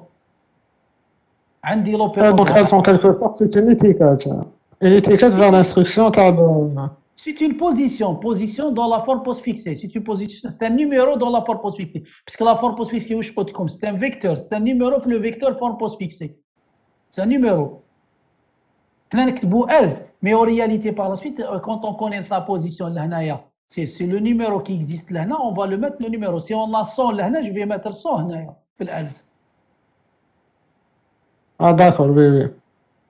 عندي l'opérant. Donc elles sont quelque part c'est une étiquette. Une étiquette vers l'instruction تاع C'est une position dans la forme postfixée. C'est un numéro dans la forme postfixée. Parce que la forme postfixée, c'est un vecteur. C'est un numéro pour le vecteur forme postfixée. C'est un numéro. Mais en réalité, par la suite, quand on connaît sa position, c'est le numéro qui existe là, on va le mettre le numéro. Si on a 100 là, je vais mettre 100 là. Ah d'accord, oui, oui.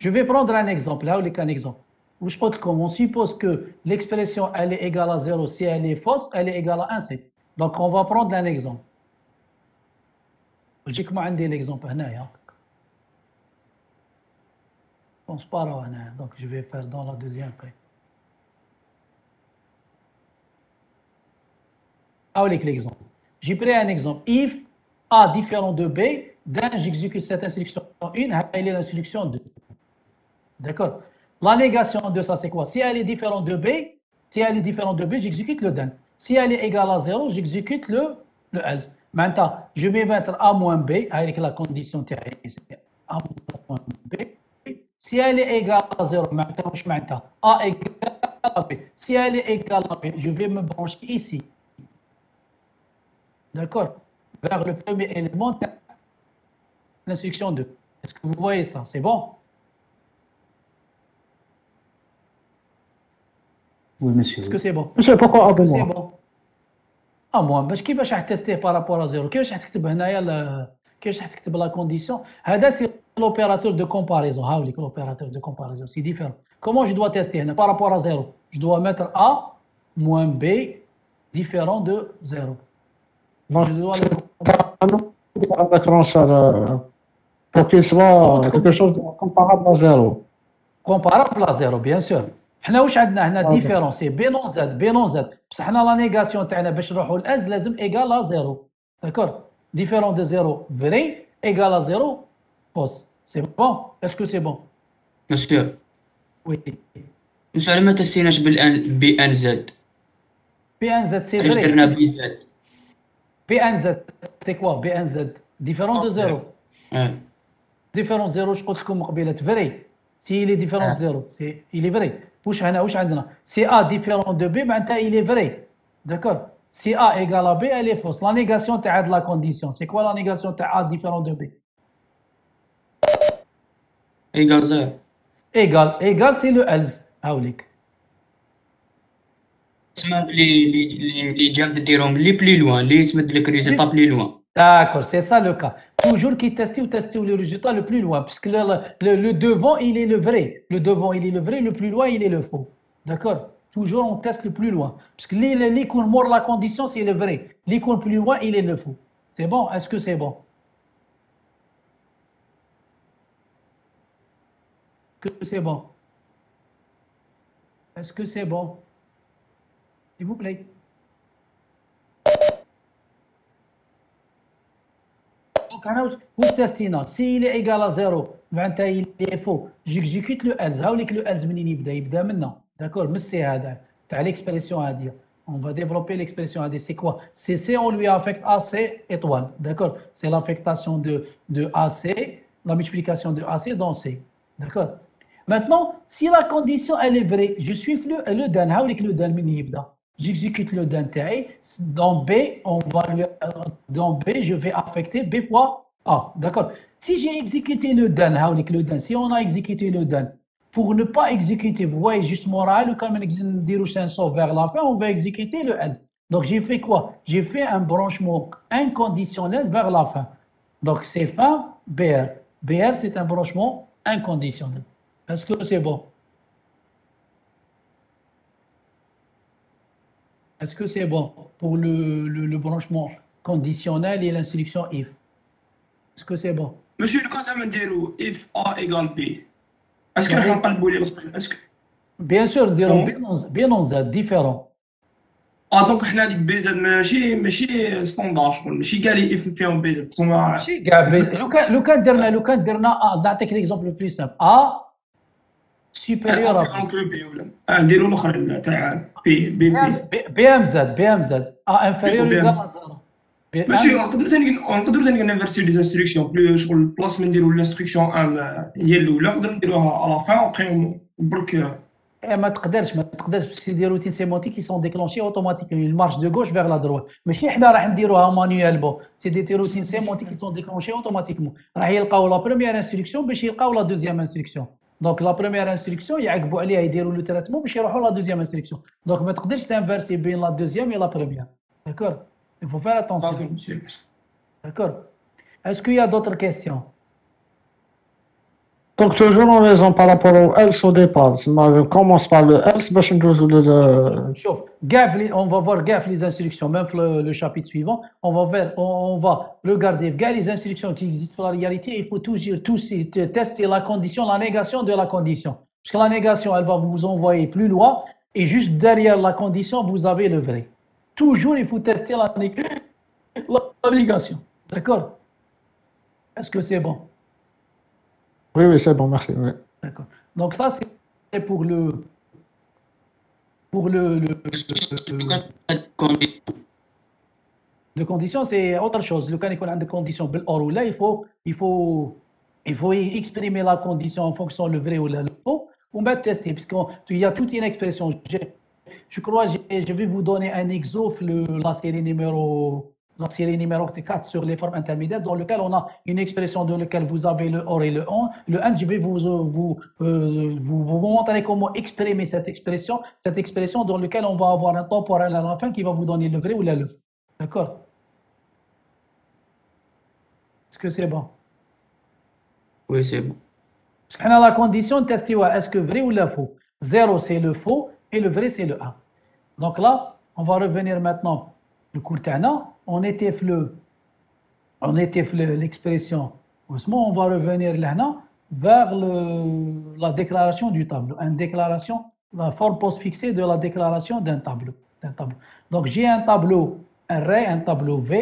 Je vais prendre un exemple. Là, un exemple. On suppose que l'expression elle est égale à 0 si elle est fausse, elle est égale à 1 c'est. Donc on va prendre un exemple. Je dis que moi j'ai l'exemple là. Je pense pas là. Donc je vais faire dans la deuxième page. Avec l'exemple. J'ai pris un exemple. If A différent de B, then j'exécute cette instruction 1, elle est l'instruction 2. D'accord? La négation de ça, c'est quoi? Si elle est différente de B, j'exécute le then. Si elle est égale à 0, j'exécute le else. Maintenant, je vais mettre A moins B avec la condition c'est A moins B. Si elle est égale à 0, maintenant, A égale à B. Si elle est égale à B, je vais me brancher ici. D'accord? Vers le premier élément de l'instruction 2. Est-ce que vous voyez ça? C'est bon? Oui, monsieur. Est-ce que c'est bon? Monsieur, pourquoi A C'est bon. moins باش كيفاش راح تيستيه بارابور ا زيرو كيفاش راح تكتب هنايا كيفاش راح تكتب لا كونديسيون هذا سي لوبيراتور دو كومباريزون هاوليك لوبيراتور دو كومباريزون سي ديفيرون كومون جو دوا تيستي هنا بارابور ا زيرو جو دوا ميتر ا موان بي ديفيرون دو زيرو Donc, جو دوا avec lanceur pour qu'il soit quelque chose de comparable à 0. كومبارابل ا زيرو بيان سور حنا واش عندنا هنا ديفيرون سي بي نون زد بي نون زد بصح حنا لا نيغاسيون تاعنا باش نروحوا لاز لازم ايغال ا زيرو داكور ديفيرون دو زيرو فري ايغال ا زيرو فوس سي بون اسكو سي بون مسيو وي مسيو على ما تسيناش بي ان زد بي ان زد سي علاش فري درنا بي زد بي ان زد سي كوا بي ان زد ديفيرون دو زيرو ديفيرون زيرو واش قلت لكم قبيله فري سي لي ديفيرون زيرو سي il est vrai واش هنا واش عندنا سي ا ديفيرون دو بي معناتها il est vrai داكور سي ا ايغال ا بي elle est fausse لا نيغاسيون تاع هاد لا كونديسيون سي كوا لا نيغاسيون تاع ا ديفيرون دو بي ايغال زيرو ايغال سي لو الز هاوليك تسمى اللي جاب ديرهم لي بلي لوان اللي تمد لك ريزلتا بلي لوان. D'accord, c'est ça le cas. Toujours qui teste ou tester le résultat le plus loin, puisque le devant, il est le vrai. Le devant, il est le vrai, le plus loin, il est le faux. D'accord? Toujours, on teste le plus loin. Puisque l'icône mord la condition, c'est le vrai. L'icône plus loin, il est le faux. C'est bon? Est-ce que c'est bon? Est-ce que c'est bon? Est-ce que c'est bon? S'il vous plaît. Donc, واش تستينا s'il est égal à 0 معناتها il est faux j'exécute le else هاوليك le else منين يبدا منا d'accord من السي هذا تاع l'expression هذه on va développer l'expression هذه c'est quoi c'est C on lui affecte AC étoile d'accord c'est l'affectation de AC la multiplication de AC dans C d'accord maintenant si la condition elle est vraie je suis le dan هاوليك le dan منين يبدا j'exécute le dan تاعي dans B on va lui dans B je vais affecter B fois A d'accord si j'ai exécuté le dan هاوليك le dan si on a exécuté le dan pour ne pas exécuter vous voyez juste moral ou comme نديروش un saut vers la fin on va exécuter le else donc j'ai fait quoi j'ai fait un branchement inconditionnel vers la fin donc c'est fin BR BR c'est un branchement inconditionnel est-ce que c'est bon Est-ce que c'est bon pour le branchement conditionnel et l'instruction if Est-ce que c'est bon Monsieur, le quand on dit if A égale B, est-ce que on parle de est-ce que Bien sûr, bien on a différent. donc حنا ديك بي زد ماشي ستاندار شغل ماشي كاع لي اف فيهم بي زد تسمى ماشي كاع لو كان درنا نعطيك ليكزومبل بلو سامبل A supérieur à بي ولا نديروا الاخر تاع بي BMZ A inférieur ou égal à 0 ماشي نقدروا ثاني نفرسيو لي انستركسيون بلو شغل بلاص ما نديروا الانستركسيون هي الاولى نقدروا نديروها على فان ابخي برك ما تقدرش باش دي روتين سيمونتيك qui sont déclenchés automatiquement il marche de gauche vers la droite ماشي حنا راح نديروها مانيوالمون سي دي روتين سيمونتيك qui sont déclenchés automatiquement راح يلقاو لا بروميير انستركسيون باش يلقاو لا دوزيام انستركسيون دونك لا بروميير انستركسيون يعقبوا عليها يديروا لو تريتمون باش يروحوا لا دوزيام انستركسيون دونك ما تقدرش تنفرسي بين لا دوزيام et la première d'accord il faut faire attention d'accord est-ce qu'il y a d'autres questions Donc, toujours en raison par rapport au else au départ. On commence par le else, باش ندوزو شوف on va voir gaffe les instructions même le chapitre suivant on va regarder gaffe les instructions qui existent dans la réalité il faut toujours tester la condition la négation de la condition parce que la négation elle va vous envoyer plus loin et juste derrière la condition vous avez le vrai toujours il faut tester la négation d'accord est-ce que c'est bon Oui, c'est bon, merci. Oui. D'accord. Donc ça, c'est pour le de condition, c'est autre chose. Le cas qu'on a de condition or là, il faut exprimer la condition en fonction le vrai ou le faux. On va tester parce qu'il y a toute une expression. Je crois je vais vous donner un exemple la série numéro 4 sur les formes intermédiaires dans lequel on a une expression dans laquelle vous avez le or et le on. Le un, je vais vous montrer comment exprimer cette expression dans laquelle on va avoir un temporel à la fin qui va vous donner le vrai ou le faux. D'accord? Est-ce que c'est bon? Oui, c'est bon. Parce qu'on a la condition de tester est-ce que vrai ou le faux? 0 c'est le faux et le vrai c'est le 1. Donc là, on va revenir maintenant le cours تاعنا on était l'expression on va revenir là vers la déclaration du tableau la forme postfixée de la déclaration d'un tableau donc j'ai un tableau un array un tableau V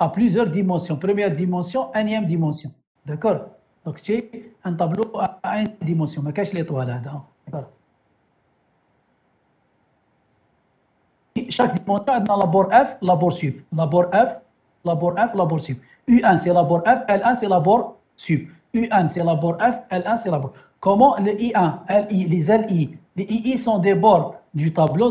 à plusieurs dimensions première dimension énième dimension d'accord donc j'ai un tableau à une dimension ما كاينش l'étoile هذا d'accord chaque dimension a labor F, labor sub. Labor F, labor sub. U1 c'est labor F, L1 c'est labor sub. U1 c'est labor F, L1 c'est labor. Comment le I1, LI, les LI, les II sont des bords du tableau,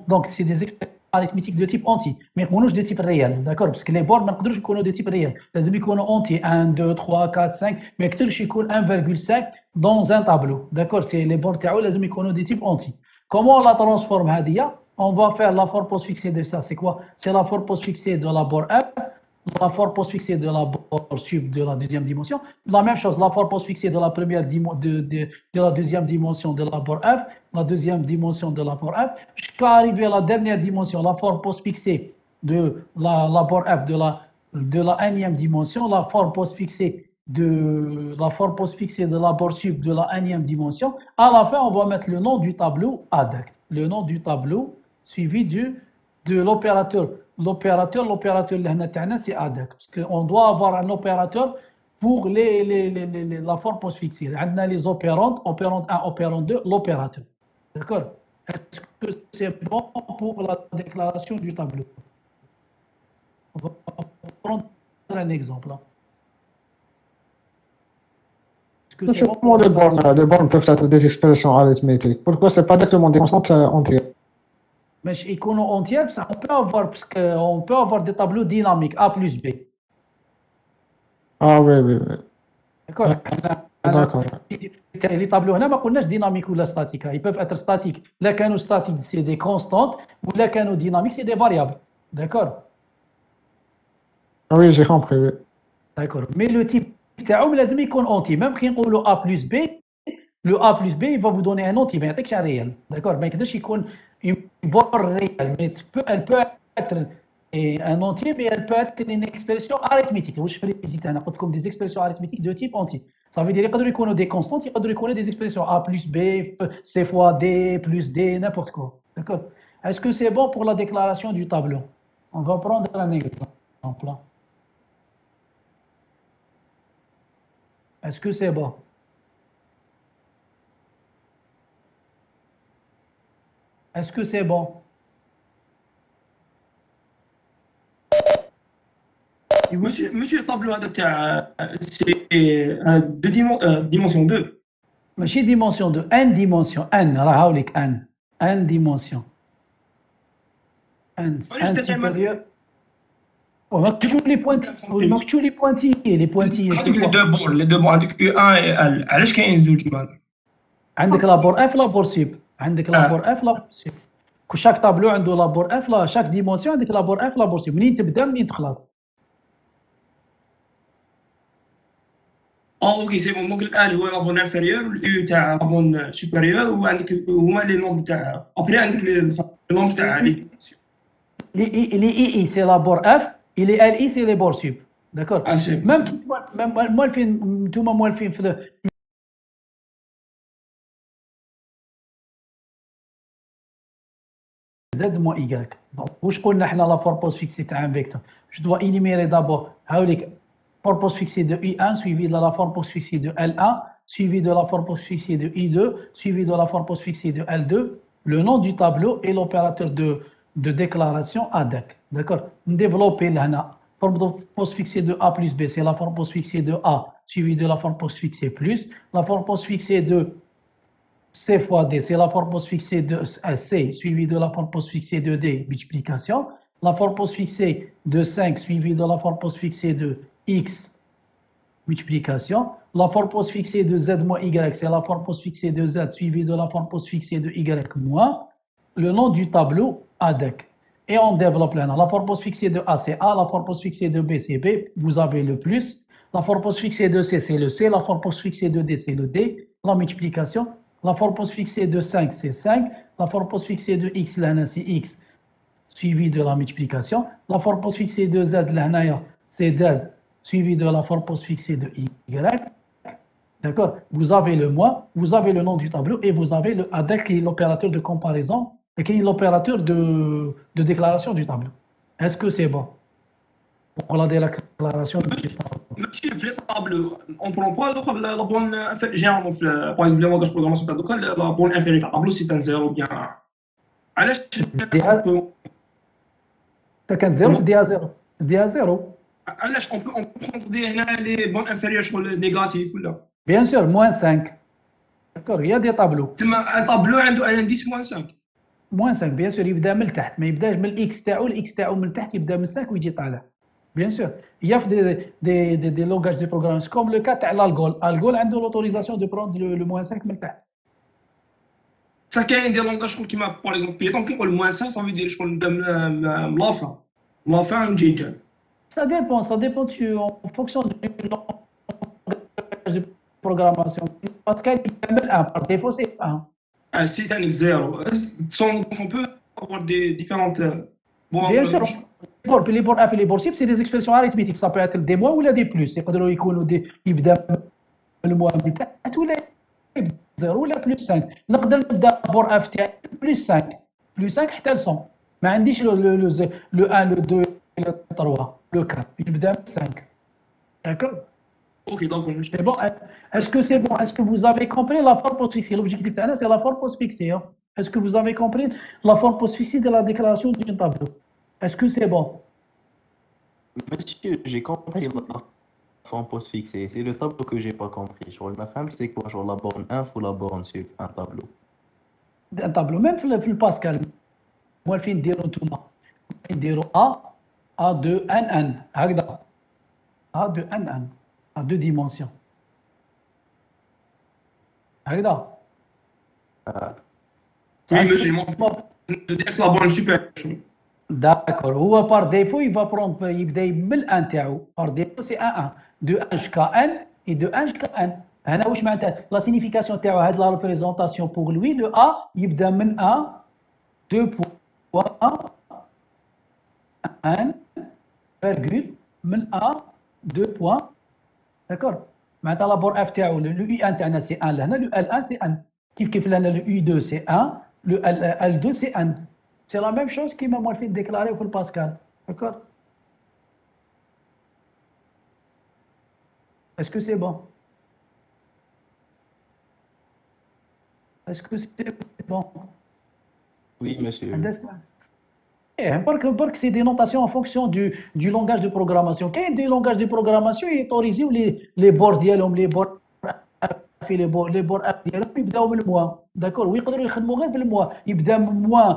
donc c'est des expressions arithmétiques de type entier, mais on de type réel, d'accord? Parce que les bords, on a de type réel. Les amis qu'on a entier, 1, 2, 3, 4, 5, mais que tu 1,5 dans un tableau, d'accord? C'est les bords, les amis qu'on a de type entier. Comment on la transforme هذه? On va faire la forme postfixée de ça. C'est quoi? C'est la forme postfixée de la bord F, la forme postfixée de la bord sub de la deuxième dimension. La même chose, la forme postfixée de la première de la deuxième dimension de la bord F, la deuxième dimension de la bord F, jusqu'à arriver à la dernière dimension, la forme postfixée de la bord F de la énième dimension, la forme postfixée de la bord sub de la énième dimension. À la fin, on va mettre le nom du tableau ADAC. Le nom du tableau suivi de l'opérateur. L'opérateur, c'est ADAC. Parce qu'on doit avoir un opérateur pour la forme postfixée. On a les opérandes, opérande 1, opérande 2, l'opérateur. D'accord? Est-ce que c'est bon pour la déclaration du tableau? On va prendre un exemple. C'est comment les bornes peuvent être des expressions arithmétiques? Pourquoi c'est pas directement des constantes entières? Mais entières, on peut avoir, parce qu'on peut avoir des tableaux dynamiques, A plus B. Ah oui, oui, oui. D'accord. D'accord. Les tableaux هنا ما قلناش dynamique ou la statique. Ils peuvent être statiques. Là, quand statiques, c'est des constantes, ou là, quand dynamiques, c'est des variables. D'accord. Ah oui, j'ai compris, oui. D'accord. Mais le type تاعو لازم يكون entier. Même كي نقولوا A plus B, le A plus B, il va vous donner un entier, ما يعطيكش un réel. D'accord. ما يقدرش يكون une borne réelle, mais elle peut être un entier, mais elle peut être une expression arithmétique. واش فريزيت انا قلت لكم des expressions arithmétiques de type entier. Ça veut dire يقدروا يكونوا des constantes, يقدروا يكونوا des expressions A plus B, C fois D, plus D, n'importe quoi. D'accord. Est-ce que c'est bon pour la déclaration du tableau? On va prendre un exemple. Est-ce que c'est bon? Est-ce que c'est bon? Monsieur, le tableau c'est dimension 2. ماشي dimension 2, n dimension, n راه هاوليك n dimension. n supérieur. مكتوب لي بوانتي مكتوب لي بوانتي les deux bords عندك U1 et L. علاش كاين زوج مال؟ عندك لابور اف لابور سيب. عندك لابور اف لابور سيب. شاك طابلو عنده لابور اف شاك ديمونسيون عندك لابور اف لابور سيب. منين تبدا منين تخلص. اوكي سي بون. دونك الان هو لابون انفيريور واليو تاع لابون سوبيريور وعندك هما لي نومبر تاع ابري عندك لي نومبر تاع لي اي سي لابور اف لي ال اي سي لي بور سيب. داكور. ميم موالفين نتوما موالفين في Z moins Y. Donc, واش قلنا حنا لا فور بوست فيكسي تاع ان فيكتور. Je dois énumérer d'abord هاوليك forme post fixée de I1 suivi de la forme post fixée de L1 suivi de la forme post fixée de I2 suivi de la forme post fixée de L2, le nom du tableau et l'opérateur de déclaration ADAC. D'accord. Développer là, forme post fixée de A plus B, c'est la forme post fixée de A suivi de la forme post fixée plus. La forme post fixée de C fois D, c'est la forme post fixée de C suivi de la forme post fixée de D, multiplication. La forme post fixée de 5 suivi de la forme post fixée de X, multiplication. La forme post fixée de Z moins Y, c'est la forme post fixée de Z suivie de la forme post fixée de Y moins le nom du tableau ADEC. Et on développe là. La forme post fixée de A, c'est A. La forme post fixée de B, c'est B. Vous avez le plus. La forme post fixée de C, c'est le C. La forme post fixée de D, c'est le D. La multiplication. La forme post fixée de 5, c'est 5. La forme post fixée de X, là, c'est X, suivi de la multiplication. La forme post fixée de Z, là, c'est Z, suivi de la forme post fixée de Y. D'accord. Vous avez le moins, vous avez le nom du tableau et vous avez le ADEC qui est l'opérateur de comparaison et qui est l'opérateur de déclaration du tableau. Est-ce que c'est bon pour la déclaration du tableau? Monsieur, في الطابلو on prend pas la bonne généralement par exemple le langage de programmation تاع la bonne inférieure تاع الطابلو c'est un 0 bien علاش كان 0 ديها 0 ديها 0 علاش on peut prendre des هنا les bonnes inférieures شغل négatif ولا bien sûr moins 5 d'accord il y a des tableaux تما un tableau عنده un indice moins 5 moins 5 bien sûr يبدا من التحت ما يبداش من الاكس تاعو الاكس تاعو من التحت يبدا من 5 ويجي طالع bien sûr il y a des langages de programmation comme le cas تاع l'algol عنده l'autorisation de prendre le moins 5 من التحت Ça كاين des langages شغل كيما par exemple Python كيقول moins 5 ça veut dire شغل نبدا من la fin. La fin نجي جا. Ça dépend en fonction du langage de programmation. Pascal, il y a 1, par défaut, c'est 1. C'est un 0. On peut avoir des différentes. Bon, Bien sûr, les bords F et les bords cibles, c'est des expressions arithmétiques. Ça peut être des moins ou des plus. يقدروا يكونوا يبدا الموا بتاعت ولا 0 ولا plus 5. نقدر نبدا بور F تاعي plus 5. Plus 5 حتى ل 100. ما عنديش le 1, le 2, le 3, le 4. نبدا ب 5. D'accord? Ok, donc C'est bon. Est-ce que c'est bon? Est-ce que vous avez compris la forme postfixée? L'objectif d'Anna, c'est la forme postfixée. Hein? Est-ce que vous avez compris la forme postfixée de la déclaration d'un tableau? Est-ce que c'est bon? Monsieur, j'ai compris la forme postfixée. C'est le tableau que j'ai pas compris. Genre, ma femme, c'est quoi? Genre, la borne inf ou la borne sur un tableau? Un tableau, même في الباسكال. moi فين نديرو نتوما؟ نديرو A2NN هكذا. A2NN à 2 dimensions. هكذا. Oui, monsieur, la borne supérieure. D'accord. هو par défaut, il va prendre, يبدا من الان تاعو. Par défaut, c'est 1, 1. De 1 jusqu'à n et de 1 jusqu'à n. هنا واش معناتها؟ La signification تاعو هاد la représentation pour lui, le A يبدا من 1, 2 points, 1, virgule, من 1, 2 points. D'accord. معناتها la borne f تاعو le U1 تاعنا c'est 1 لهنا, le L1 c'est n. كيف لهنا le U2 c'est 1, le L2 c'est n. C'est la même chose qui m'a moi fait déclarer pour le Pascal. D'accord? Est-ce que c'est bon? Est-ce que c'est bon? Oui, monsieur. برك c'est des notations en fonction du langage de programmation. كاين des langages de programmation يautorisيو les bords ديالهم les bords في les bords ديالهم يبداو من الموا. داكور ويقدروا يخدموا غير بالموا. يبدا من موا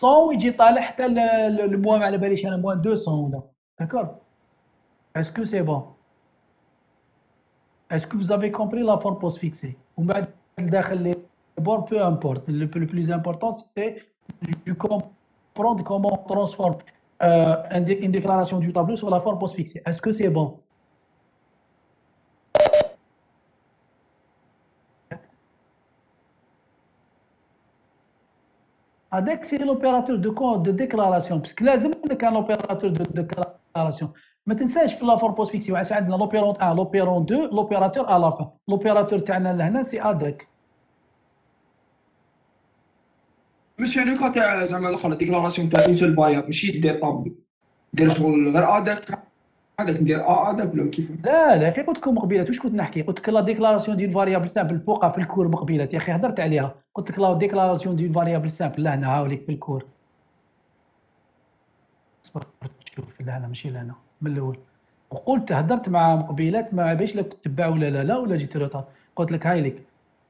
100 ويجي طالع حتى الموا ما على باليش انا موا 200 ولا. D'accord? Est-ce que c'est bon? Est-ce que vous avez compris la forme postfixée? ومن بعد داخل les bords, peu importe. Le plus important c'est de comprendre comment on transforme une déclaration du tableau sur la forme postfixée. Est-ce que c'est bon? Avec c'est l'opérateur de déclaration, parce que لازم عندك un opérateur de déclaration. ما تنساش في la forme postfixée واش عندنا l'opérant 1, l'opérant 2, l'opérateur à la fin. L'opérateur تاعنا لهنا c'est avec. Monsieur, le cas تاع زعما الاخر ديكلاراسيون تاع اون سول فاريابل ماشي دير طابلو. دير شغل غير هذاك ندير هذاك ولا كيف؟ لا اخي قلت لكم قبيله واش كنت نحكي؟ قلت لك لا ديكلاراسيون ديال فاريابل سامبل فوقها في الكور مقبيله يا اخي هضرت عليها. قلت لك لا ديكلاراسيون ديال فاريابل سامبل لهنا هاوليك في الكور. اصبر شوف لهنا ماشي لهنا من الاول. وقلت هضرت مع مقبيلات ما باش لك تتبع ولا لا ولا جيت روطار. قلت لك هاي لك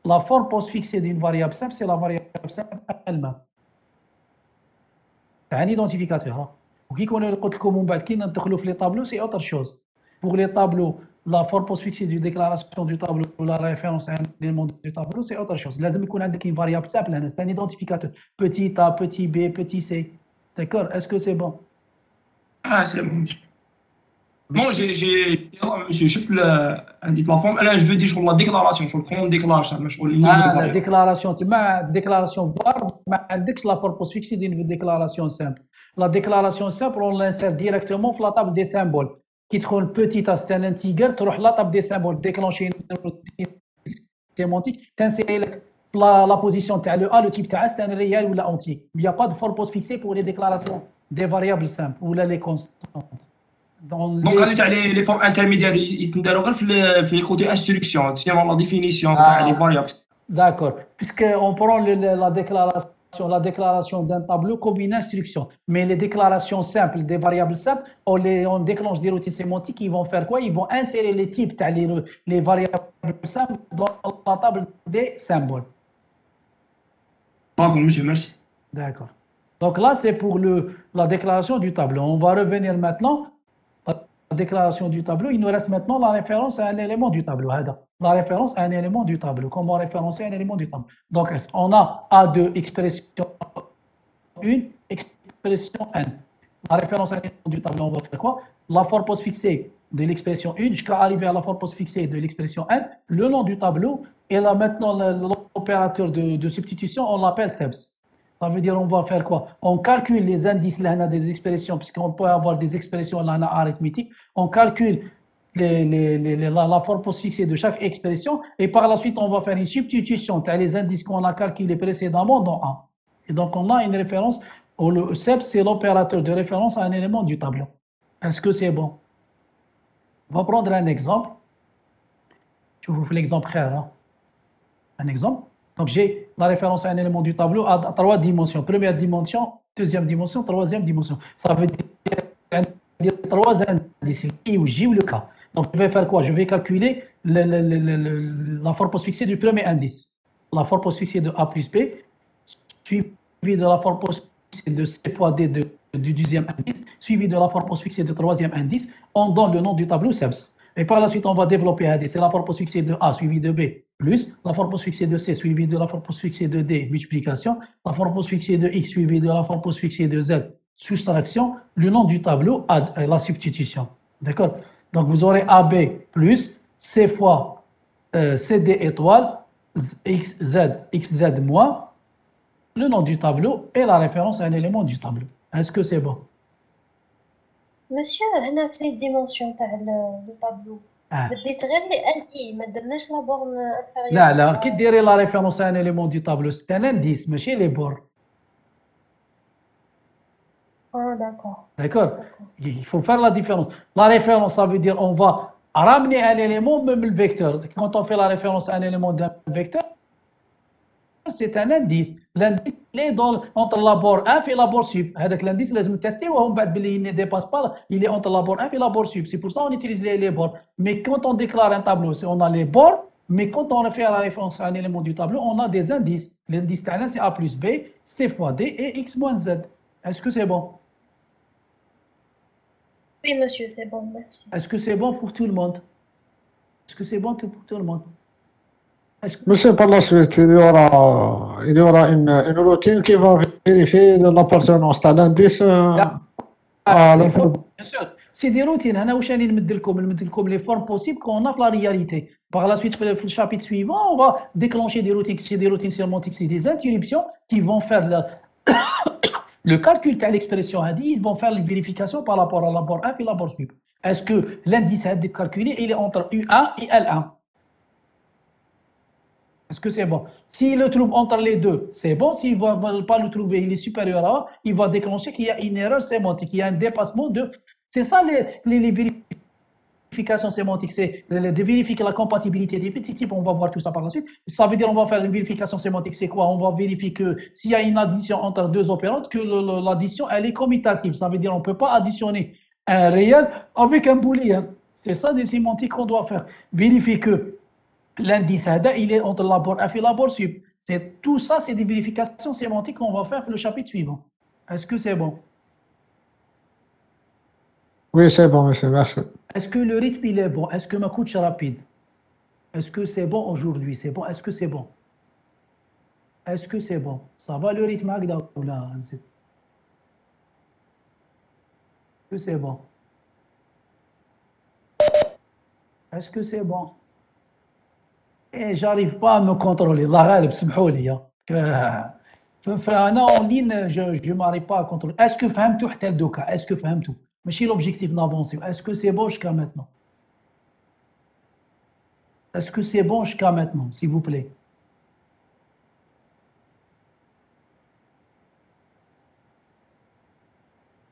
لا فور بوست فيكسي ديال فاريابل سامبل سي لا فاريابل سامبل المام تاع ايدونتيفيكاتور. وكي كون قلت لكم من بعد كي ندخلوا في لي طابلو سي اوتر شوز. Pour les tableaux, la forme postfixée du déclaration du tableau ou la référence à un élément du tableau, c'est autre chose. لازم يكون عندك une variable simple, c'est un identificateur. Petit a, petit b, petit c. D'accord? Est-ce que c'est bon? Ah, c'est bon. Moi, monsieur, شفت عندي la forme. Là, je veux dire sur la déclaration, sur comment on déclare ça, sur le niveau de La variable. déclaration, déclaration var, ما عندكش la forme postfixée d'une déclaration simple. La déclaration simple, on l'insère directement sur la table des symboles. Qui تدخل petit a c'est un integer, تروح la table des symboles, déclencher une sémantique, t'insérer la position تاع le a, le type تاع c'est un réel ou la entier. Il n'y a pas de forme postfixée pour les déclarations des variables simples ou les constantes. دونك هذو تاع لي فورم انترميديير يتنداروا غير في كوتي انستركسيون سينون لا ديفينيسيون تاع لي فاريابل. D'accord. Puisqu'on prend la déclaration d'un tableau comme une instruction. Mais les déclarations simples, des variables simples, on déclenche des routines sémantiques, ils vont faire quoi? Ils vont insérer les types, les variables simples dans la table des symboles. D'accord, monsieur, merci. D'accord. Donc là, c'est pour la déclaration du tableau. On va revenir maintenant à la déclaration du tableau, il nous reste maintenant la référence à un élément du tableau. La référence à un élément du tableau. Comment référencer un élément du tableau? Donc, on a A2, expression 1, expression N. La référence à un élément du tableau, on va faire quoi? La forme postfixée de l'expression 1 jusqu'à arriver à la forme postfixée de l'expression N, le nom du tableau, et là maintenant l'opérateur de substitution, on l'appelle SEBS. Ça veut dire on va faire quoi? On calcule les indices là, des expressions, puisqu'on peut avoir des expressions là, arithmétiques. On calcule la forme postfixée de chaque expression et par la suite on va faire une substitution as les indices qu'on a calculés précédemment dans A. Et donc on a une référence, le SEBS c'est l'opérateur de référence à un élément du tableau. Est-ce que c'est bon? On va prendre un exemple. Je vous fais l'exemple clair. Hein? Un exemple. Donc, j'ai la référence à un élément du tableau à 3 dimensions. Première dimension, deuxième dimension, troisième dimension. Ça veut dire 3 indices, I ou J ou le K. Donc, je vais faire quoi? Je vais calculer la forme postfixée du premier indice. La forme postfixée de A plus B, suivie de la forme postfixée de C fois D du deuxième indice, suivi de la forme postfixée de troisième indice. On donne le nom du tableau SEBS. Et par la suite, on va développer AD. C'est la forme postfixée de A suivie de B, plus la forme postfixée de C suivie de la forme postfixée de D, multiplication, la forme postfixée de X suivie de la forme postfixée de Z, soustraction, le nom du tableau, la substitution. D'accord? Donc, vous aurez AB plus C fois CD étoile, XZ moins, le nom du tableau et la référence à un élément du tableau. Est-ce que c'est bon? Monsieur, هنا في les dimensions تاع le tableau. بديت غير لي NI ما درناش لا borne inférieure. لا كي ديري la référence à un élément du tableau, c'est un indice, ماشي les bornes. Ah d'accord. D'accord. Il faut faire la différence. La référence, ça veut dire on va ramener un élément, même le vecteur. Quand on fait la référence à un élément d'un vecteur, c'est un indice. L'indice il est entre la borne F et la borne sub. L'indice, لازم tester وهم بعد باللي il ne dépasse pas, il est entre la borne F et la borne sub. C'est pour ça qu'on utilise les bornes. Mais quand on déclare un tableau, on a les bornes, mais quand on fait la référence à un élément du tableau, on a des indices. L'indice c'est A plus B, C fois D et X moins Z. Est-ce que c'est bon? Oui monsieur, c'est bon, merci. Est-ce que c'est bon pour tout le monde? Est-ce que c'est bon pour tout le monde? Monsieur, par la suite, il y aura une routine qui va vérifier l'appartenance à l'indice à l'info. Bien sûr, c'est des routines. أنا واش راني نمد لكم les formes possibles qu'on a dans la réalité. Par la suite, le chapitre suivant, on va déclencher des routines. C'est des routines sémantiques, c'est des interruptions qui vont faire le calcul de l'expression a dit, ils vont faire les vérifications par rapport à la borne F et la borne sub. Est-ce que l'indice a été calculé, il est entre U1 et L1? Est-ce que c'est bon? S'il le trouve entre les deux, c'est bon. S'il ne va pas le trouver, il est supérieur à A, il va déclencher qu'il y a une erreur sémantique, il y a un dépassement de... C'est ça les vérifications sémantiques, c'est de vérifier la compatibilité des petits types, on va voir tout ça par la suite. Ça veut dire on va faire une vérification sémantique, c'est quoi? On va vérifier que s'il y a une addition entre deux opérandes, que l'addition, elle est commutative. Ça veut dire on ne peut pas additionner un réel avec un booléen. C'est ça des sémantiques qu'on doit faire. Vérifier que l'indice il est entre la borne F et la borne sub. Tout ça, c'est des vérifications sémantiques qu'on va faire pour le chapitre suivant. Est-ce que c'est bon? Oui, c'est bon, monsieur, merci. Est-ce que le rythme, il est bon? Est-ce que ma coach est rapide? Est-ce que c'est bon aujourd'hui? C'est bon? Est-ce que c'est bon? Est-ce que c'est bon? Ça va le rythme ou là? Est-ce que c'est bon? Est-ce que c'est bon? Et j'arrive pas à me contrôler. الله غالب سمحوا لي. فأنا en ligne, je m'arrive pas à contrôler. Est-ce que فهمتوا حتى لدوكا? Est-ce que فهمتوا؟ ماشي l'objectif d'avancer. Est-ce que c'est bon jusqu'à maintenant? Est-ce que c'est bon jusqu'à maintenant, s'il vous plaît?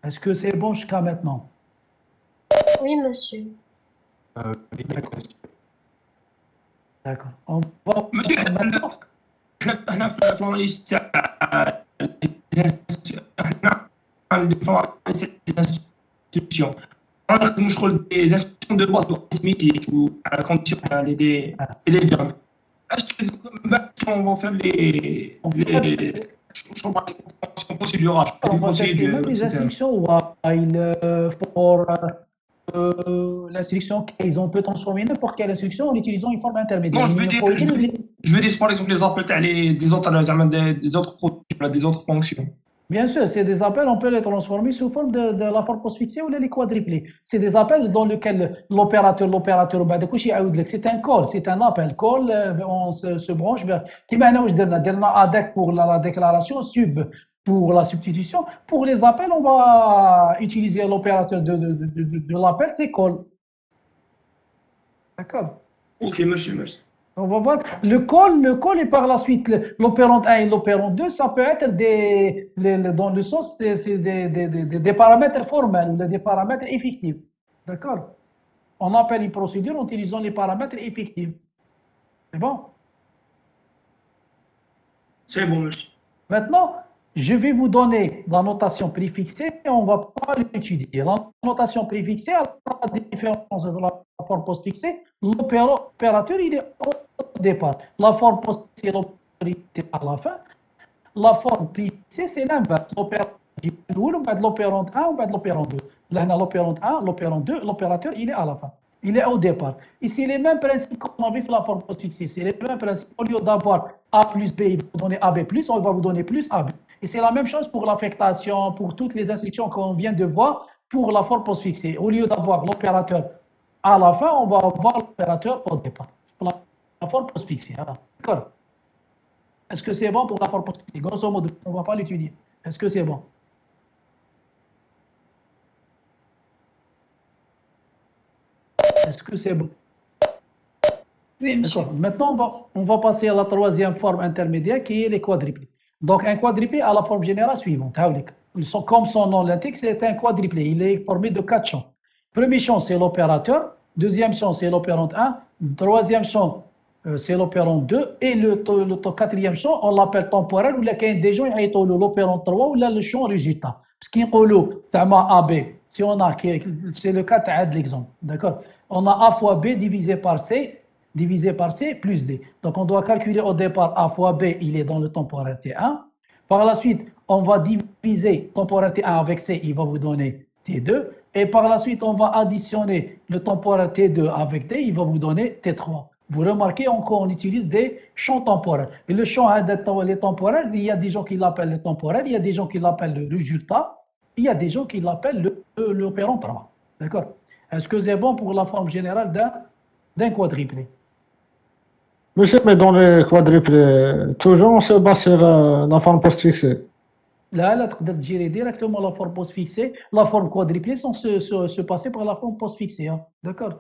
Est-ce que c'est bon jusqu'à maintenant? Oui monsieur. Oui, monsieur. D'accord. On va Monsieur, maintenant. احنا في الاناليز تاع institutions. On نخدموا شغل des institutions de base arithmétique ou à condition des jumps. Est-ce que on va faire les procédures, On va tester même les instructions while, for, l'instruction qu'ils ont peut transformer n'importe quelle instruction en utilisant une forme intermédiaire. Non, je veux dire par exemple les appels des autres produits, des autres fonctions. Bien sûr, c'est des appels, on peut les transformer sous forme de la forme postfixée ou les quadruplés. C'est des appels dans lesquels l'opérateur, c'est un call, c'est un appel. Call, on se branche vers. Qui maintenant, je donne ADEC pour la déclaration, sub pour la substitution. Pour les appels, on va utiliser l'opérateur de l'appel, c'est call. D'accord. Ok, merci. On va voir. Le call et par la suite, l'opérant 1 et l'opérant 2, ça peut être dans le sens, c'est des paramètres formels, des paramètres effectifs. D'accord? On appelle une procédure en utilisant les paramètres effectifs. C'est bon? C'est bon, merci. Maintenant, je vais vous donner la notation préfixée et on ne va pas l'étudier. La notation préfixée, à la différence de la forme postfixée, l'opérateur, il est au départ. La forme postfixée, l'opérateur à la fin. La forme préfixée, c'est l'inverse. L'opérateur, l'opérant 1 ou l'opérant 2. Là, l'opérant 1, l'opérant 2, l'opérateur, il est à la fin. Il est au départ. Et c'est les mêmes principes qu'on avait fait la forme postfixée. C'est les mêmes principes. Au lieu d'avoir A plus B, il va vous donner AB+, on va vous donner plus AB. Et c'est la même chose pour l'affectation, pour toutes les instructions qu'on vient de voir pour la forme postfixée. Au lieu d'avoir l'opérateur à la fin, on va avoir l'opérateur au départ. Pour la forme postfixée. D'accord. Est-ce que c'est bon pour la forme postfixée? Grosso modo, on ne va pas l'étudier. Est-ce que c'est bon? Est-ce que c'est bon? Oui, monsieur. Maintenant, on va passer à la troisième forme intermédiaire qui est les quadruplés. Donc, un quadruplé a la forme générale suivante. Comme son nom l'indique, c'est un quadruplé. Il est formé de 4 champs. Premier champ, c'est l'opérateur. Deuxième champ, c'est l'opérant 1. Troisième champ, c'est l'opérant 2. Et le quatrième champ, on l'appelle temporel, ou là, il y a des gens qui ont l'opérant 3 ou là, le champ résultat. Parce qu'ils ont AB. Si on a, c'est le cas de l'exemple. D'accord? On a A fois B divisé par C plus D. Donc, on doit calculer au départ A fois B, il est dans le temporel T1. Par la suite, on va diviser temporel T1 avec C, il va vous donner T2. Et par la suite, on va additionner le temporel T2 avec D, il va vous donner T3. Vous remarquez encore, on utilise des champs temporels. Et le champ les temporels, il y a des gens qui l'appellent le temporel, il y a des gens qui l'appellent le résultat, il y a des gens qui l'appellent l'opérant 3. D'accord? Est-ce que c'est bon pour la forme générale d'un quadruplé? Monsieur, mais dans les quadruplés, toujours on se base sur la forme postfixée. Là, tu peux gérer directement la forme postfixée, la forme quadruplée sans se passer par la forme postfixée. Hein. D'accord?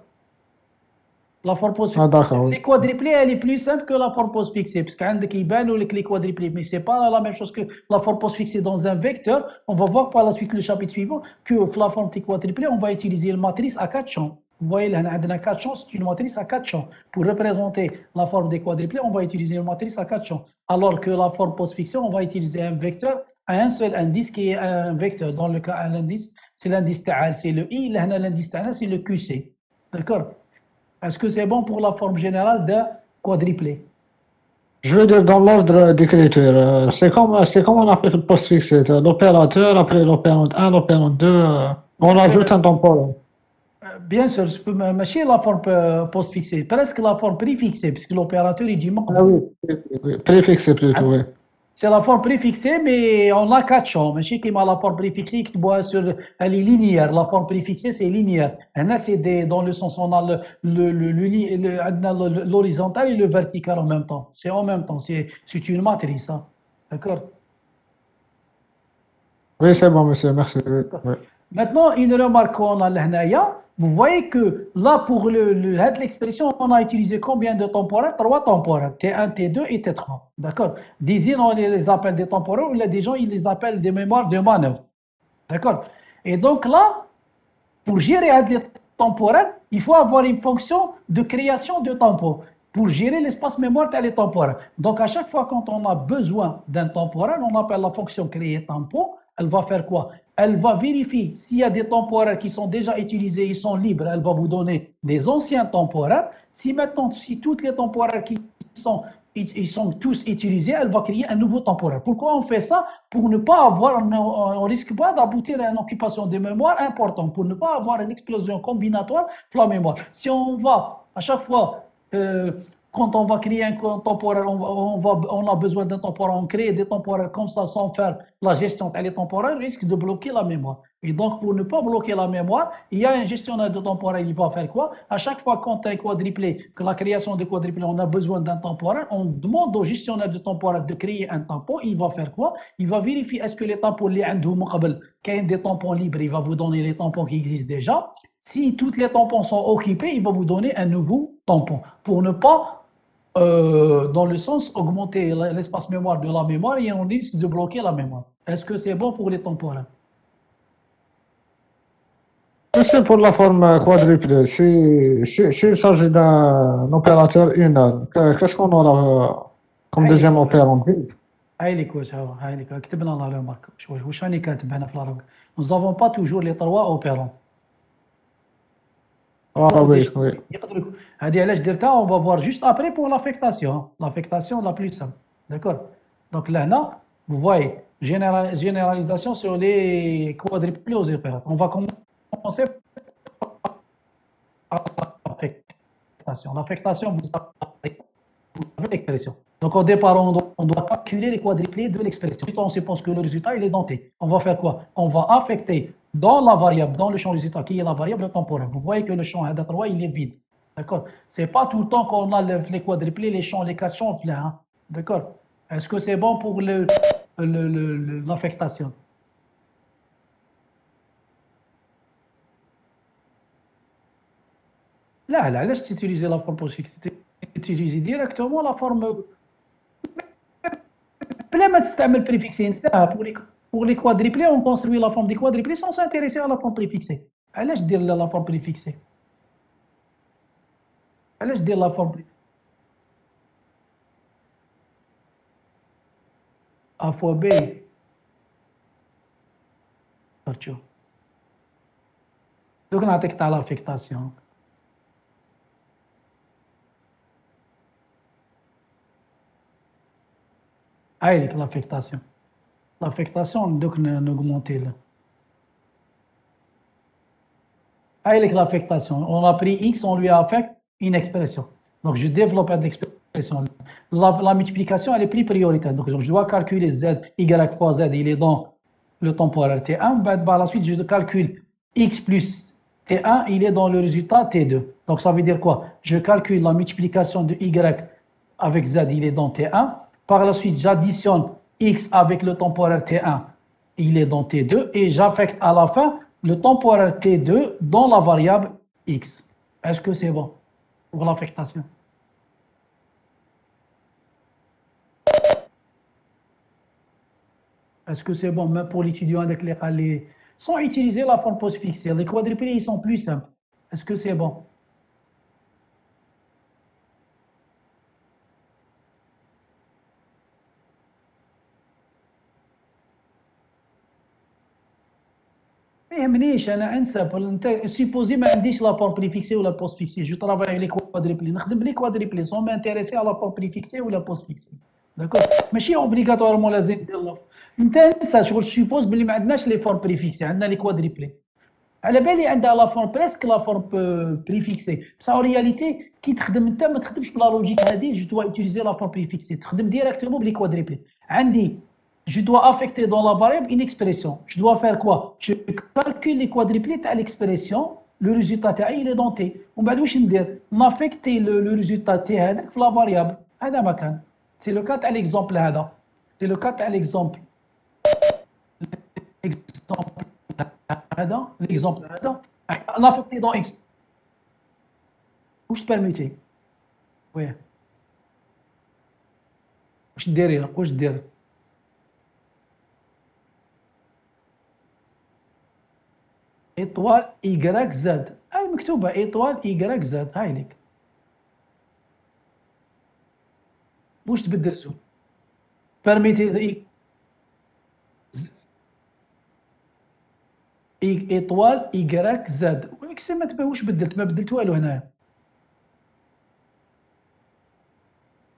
La forme postfixée. Ah, d'accord. Les quadruplés, elle est plus simple que la forme postfixée, parce qu'il y a des qui bannent les quadruplés, mais ce n'est pas la même chose que la forme postfixée dans un vecteur. On va voir par la suite le chapitre suivant que la forme quadruplée, on va utiliser une matrice à 4 champs. Vous voyez, là, on a 4 champs, c'est une matrice à 4 champs. Pour représenter la forme des quadruplés, on va utiliser une matrice à 4 champs. Alors que la forme postfixée, on va utiliser un vecteur à un seul indice qui est un vecteur. Dans le cas, un indice, c'est l'indice ta'al, c'est le I. Là, l'indice ta'al, c'est le QC. D'accord? Est-ce que c'est bon pour la forme générale d'un quadruplé? Je veux dire, dans l'ordre d'écriture, c'est comme on appelle le postfixé. L'opérateur, après l'opérant 1, l'opérant 2, on ajoute un temporel. Bien sûr, je peux mâcher la forme postfixée, presque la forme préfixée, puisque l'opérateur, il dit Ah oui, préfixé plutôt, oui. C'est la forme préfixée, mais on a 4 champs. Mâcher qui m'a la forme préfixée, qui elle est linéaire. La forme préfixée, c'est linéaire. Là, c'est dans le sens, on a l'horizontal et le vertical en même temps. C'est en même temps, c'est une matrice. Hein. D'accord? Oui, c'est bon, monsieur, merci. Oui. Maintenant, une remarque qu'on a là, vous voyez que là, pour l'expression, on a utilisé combien de temporels? 3 temporels, T1, T2 et T3. D'accord? Des on les appelle des temporels, ou là, des gens, ils les appellent des mémoires de manœuvre. D'accord? Et donc là, pour gérer les temporels, il faut avoir une fonction de création de tempo. Pour gérer l'espace mémoire, tel est temporel. Donc, à chaque fois quand on a besoin d'un temporel, on appelle la fonction créer tempo. Elle va faire quoi? Elle va vérifier s'il y a des temporels qui sont déjà utilisés, ils sont libres, elle va vous donner des anciens temporels. Si toutes les temporels qui sont ils sont tous utilisés, elle va créer un nouveau temporaire. Pourquoi on fait ça? Pour ne pas avoir, on risque pas d'aboutir à une occupation de mémoire importante, pour ne pas avoir une explosion combinatoire de la mémoire. Si on va, à chaque fois, quand on va créer un temporaire, on a besoin d'un temporaire, on crée des temporaires comme ça sans faire la gestion des temporaires, risque de bloquer la mémoire. Et donc, pour ne pas bloquer la mémoire, il y a un gestionnaire de temporaire, il va faire quoi? À chaque fois quand un quadruplé, que la création de quadruplé, on a besoin d'un temporaire, on demande au gestionnaire de temporaire de créer un tampon, il va faire quoi? Il va vérifier est-ce que les tampons, qu'il y a des tampons libres, il va vous donner les tampons qui existent déjà. Si tous les tampons sont occupés, il va vous donner un nouveau tampon pour ne pas dans le sens augmenter l'espace mémoire de la mémoire et on risque de bloquer la mémoire. Est-ce que c'est bon pour les temporaires? C'est pour la forme quadruplée. S'il s'agit d'un opérateur inner, qu'est-ce qu'on aura comme deuxième opérant? هاي لك واش هو هاي لك كتبنا لا ريمارك واش راني كاتب هنا في لا ريمارك. Nous n'avons pas toujours les trois opérants. Oui, oui. هذه علاش درتها on va voir juste après pour l'affectation. L'affectation la plus simple. D'accord? Donc là, vous voyez, généralisation sur les quadruplés aux opérateurs. On va commencer par l'affectation. L'affectation, vous avez l'expression. Donc au départ, on doit calculer les quadruplés de l'expression. On suppose que le résultat il est dans T. On va faire quoi? On va affecter dans la variable, dans le champ résultat, qui est la variable temporaire. Vous voyez que le champ Hada 3, il est vide. D'accord? C'est pas tout le temps qu'on a les quadruplés, les champs, les quatre champs pleins. Hein? D'accord? Est-ce que c'est bon pour l'affectation? لا علاش تيتيليزي لا فورم بوسيكس تيتيليزي ديريكتومون لا فورم بلا ما تستعمل بريفيكسي نساها pour les quadruplés on construit la forme des quadruplés sans s'intéresser à la forme préfixée علاش دير la forme préfixée علاش دير la forme A fois B تشوف دوك نعطيك تاع لافيكتاسيون هاي لك l'affectation. L'affectation, donc, n'augmenter là. Hاي لك l'affectation. On a pris X, on lui affecte une expression. Donc, je développe une expression. La multiplication, elle est plus prioritaire. Donc, je dois calculer Z, Y fois Z, il est dans le temporaire T1. Par la suite, je calcule X plus T1, il est dans le résultat T2. Donc, ça veut dire quoi? Je calcule la multiplication de Y avec Z, il est dans T1. Par la suite, j'additionne X avec le temporaire T1, il est dans T2, et j'affecte à la fin le temporaire T2 dans la variable X. Est-ce que c'est bon pour l'affectation? Est-ce que c'est bon même pour l'étudiant avec les sans utiliser la forme postfixée? Les quadruplés, ils sont plus simples. Est-ce que c'est bon? ما يهمنيش انا انسب انت سيبوزي ما عنديش لابور بريفيكسي ولا بوست فيكسي جو طرافاي لي كوادريبلي نخدم لي كوادريبلي سون مانتيريسي على لابور بريفيكسي ولا بوست فيكسي داكور ماشي اوبليغاتوارمون لازم دير انت انسى شغل سيبوز بلي ما عندناش لي فورم بريفيكسي عندنا لي كوادريبلي على بالي عندها لا فورم بريسك لا فورم بريفيكسي بصح اون رياليتي كي تخدم انت ما تخدمش بلا لوجيك هذه جو دوا اوتيليزي لا فورم بريفيكسي تخدم ديريكتومون بلي كوادريبلي عندي je dois affecter dans la variable une expression. Je dois faire quoi? Je calcule les quadruplés à l'expression. Le résultat il est dans T. On va dire affecter le résultat T avec la variable. C'est le cas de l'exemple. C'est le cas de l'exemple. L'exemple. L'affecter dans X. Où je permets? Oui. Où je dirais? Où je dirais? étoile Y Z هاي مكتوبة étoile Y Z هاي لك واش تبدل زو permettez étoile Y Z ما تبان واش بدلت ما بدلت والو هنايا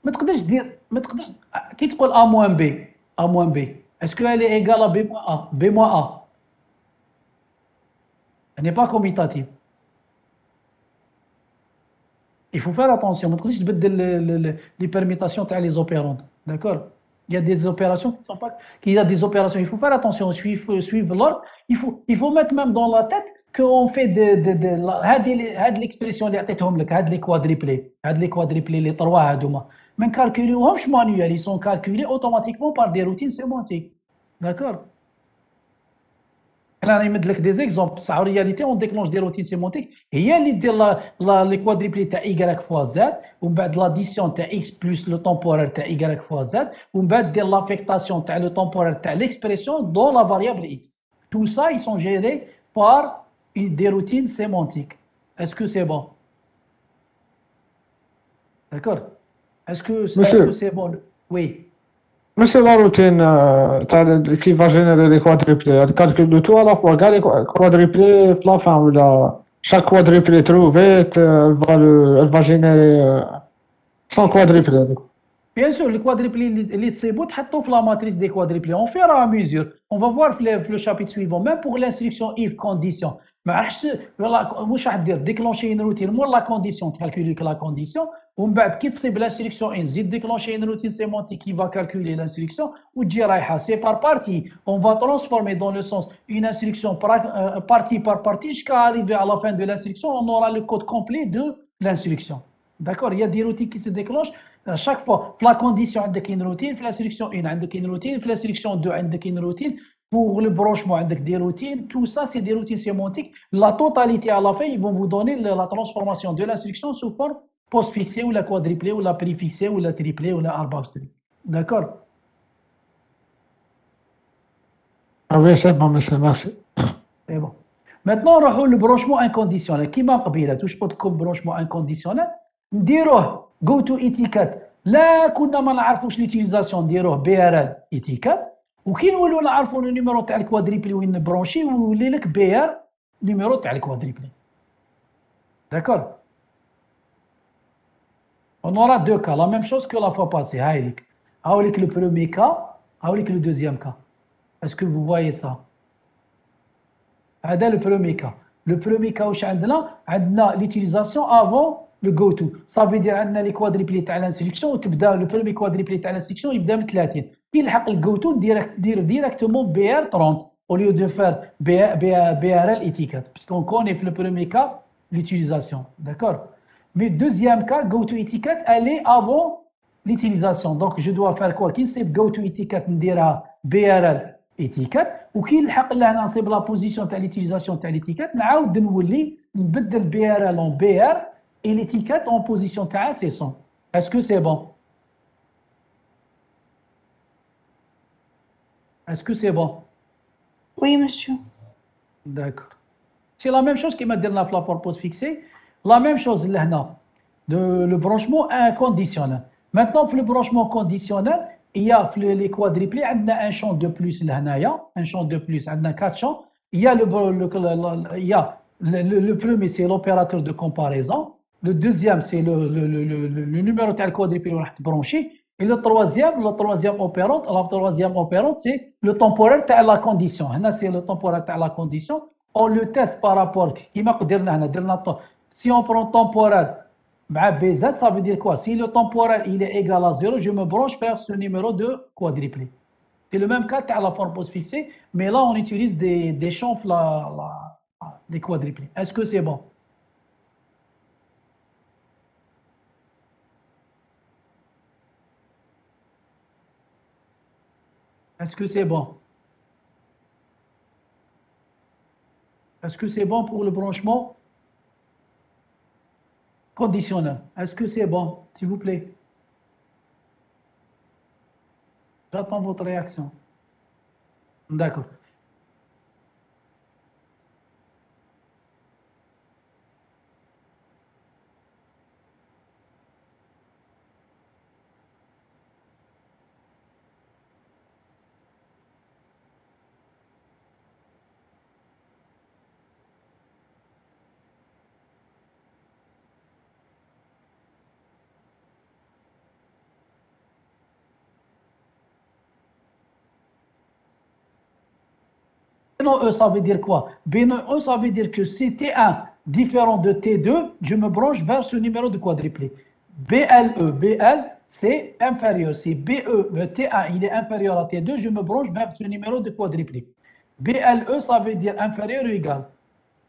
ما تقدر تقدرش دير ما تقدرش كي تقول A moins B A moins B est-ce qu'elle est égale à B moins A B moins A elle n'est pas commutative il faut faire attention ما تقدرش تبدل les permutations تاع les opérandes d'accord il y a des opérations qui sont pas qu'il y a des opérations il faut faire attention suivre l'ordre il faut mettre même dans la tête qu'on fait de هاد l'expression اللي عطيتهم لك هاد les quadruplés les trois هادوما ما نكالكوليوهمش manuel ils sont calculés automatiquement par des routines sémantiques d'accord Là, on met des exemples. En réalité, on déclenche des routines sémantiques. Et il y a l'idée les quadruplés de y fois z, ou bien l'addition de x plus le temporaire de y fois z, ou bien de l'affectation de le temporaire de l'expression dans la variable x. Tout ça, ils sont gérés par des routines sémantiques. Est-ce que c'est bon? D'accord? Est-ce que c'est bon? Oui. Mais c'est la routine qui va générer les quadruplés. Elle calcule de tout à la fois. Regarde les quadruplés à la fin. Chaque quadruplé trouvé, elle va générer 100 quadruplés. Bien sûr, les quadruplés, les tsebout, dans la matrice des quadruplés, on fera à mesure. On va voir le chapitre suivant, même pour l'instruction if condition. Mais déclencher une routine, moi la condition, calculer que la condition, ou بعد كي تصيب l'instruction in, زيد déclencher une routine sémantique qui va calculer l'instruction, ou dire c'est par partie. On va transformer dans le sens une instruction partie par partie jusqu'à arriver à la fin de l'instruction, on aura le code complet de l'instruction. D'accord? Il y a des routines qui se déclenchent à chaque fois. La condition عندك une routine, l'instruction 1 عندك une routine, l'instruction 2 عندك une routine. Pour le branchement عندك des routines, tout ça c'est des routines sémantiques. La totalité à la fin, ils vont vous donner la transformation de l'instruction sous forme postfixée ou la quadruplée ou la préfixée ou la triplée ou la arbabstrée. D'accord? Ah oui, c'est bon, monsieur, merci. C'est bon. Maintenant, on va le branchement inconditionnel. Qui m'a قبيله واش قلت لكم branchement inconditionnel نديروه go to etiquette. لا كنا ما نعرفوش ليتيليزاسيون نديروه BRL etiquette وكي نولوا نعرفوا النيميرو تاع الكوادريبلي وين نبرونشي ويولي لك BR نيميرو تاع الكوادريبلي. D'accord? On aura deux cas, la même chose que la fois passée. هايلك هاوليك le premier cas, هاوليك le deuxième cas. Est-ce que vous voyez ça? هذا le premier cas. Le premier cas واش عندنا l'utilisation avant le go to. Ça veut dire عندنا les quadruplés تاع l'instruction وتبدا le premier quadruplé تاع l'instruction يبدا من 30. كي يلحق الجو تو دير directement BR 30 au lieu de faire BRL étiquette puisqu'on connaît le premier cas l'utilisation. D'accord? Mais deuxième cas go to étiquette elle est avant l'utilisation. Donc je dois faire quoi? كي نصيب go to étiquette نديرها BRL étiquette وكي نلحق لهنا نصيب لا بوزيسيون تاع ليتيليزاسيون تاع ليتيكيت نعاود نولي نبدل BRL en BR et l'étiquette en position تاعها c'est 100. Est-ce que c'est bon? Est-ce que c'est bon? Oui, monsieur. D'accord. C'est la même chose qui m'a dit la forme postfixée. La même chose là, le branchement inconditionnel. Maintenant, pour le branchement conditionnel, il y a les quadruplés, on a un champ de plus là, un champ de plus, on a 4 champs. Il y a le premier, c'est l'opérateur de comparaison. Le deuxième, c'est le numéro de quadruplé qu'on va brancher. Et le troisième opérante, c'est le temporaire de la condition. Là, c'est le temporaire de la condition. On le teste par rapport, si on prend temporaire BZ, ça veut dire quoi? Si le temporaire il est égal à 0, je me branche vers ce numéro de quadruplé. C'est le même cas de la forme postfixée, mais là, on utilise des champs des quadruplés. Est-ce que c'est bon? Est-ce que c'est bon? Est-ce que c'est bon pour le branchement conditionnel? Est-ce que c'est bon, s'il vous plaît? J'attends votre réaction. D'accord. E, ça veut dire quoi? E, ça veut dire que si T1 différent de T2, je me branche vers ce numéro de quadruplé. BL, c'est inférieur. Si T1 il est inférieur à T2, je me branche vers ce numéro de quadruplé. BLE, ça veut dire inférieur ou égal.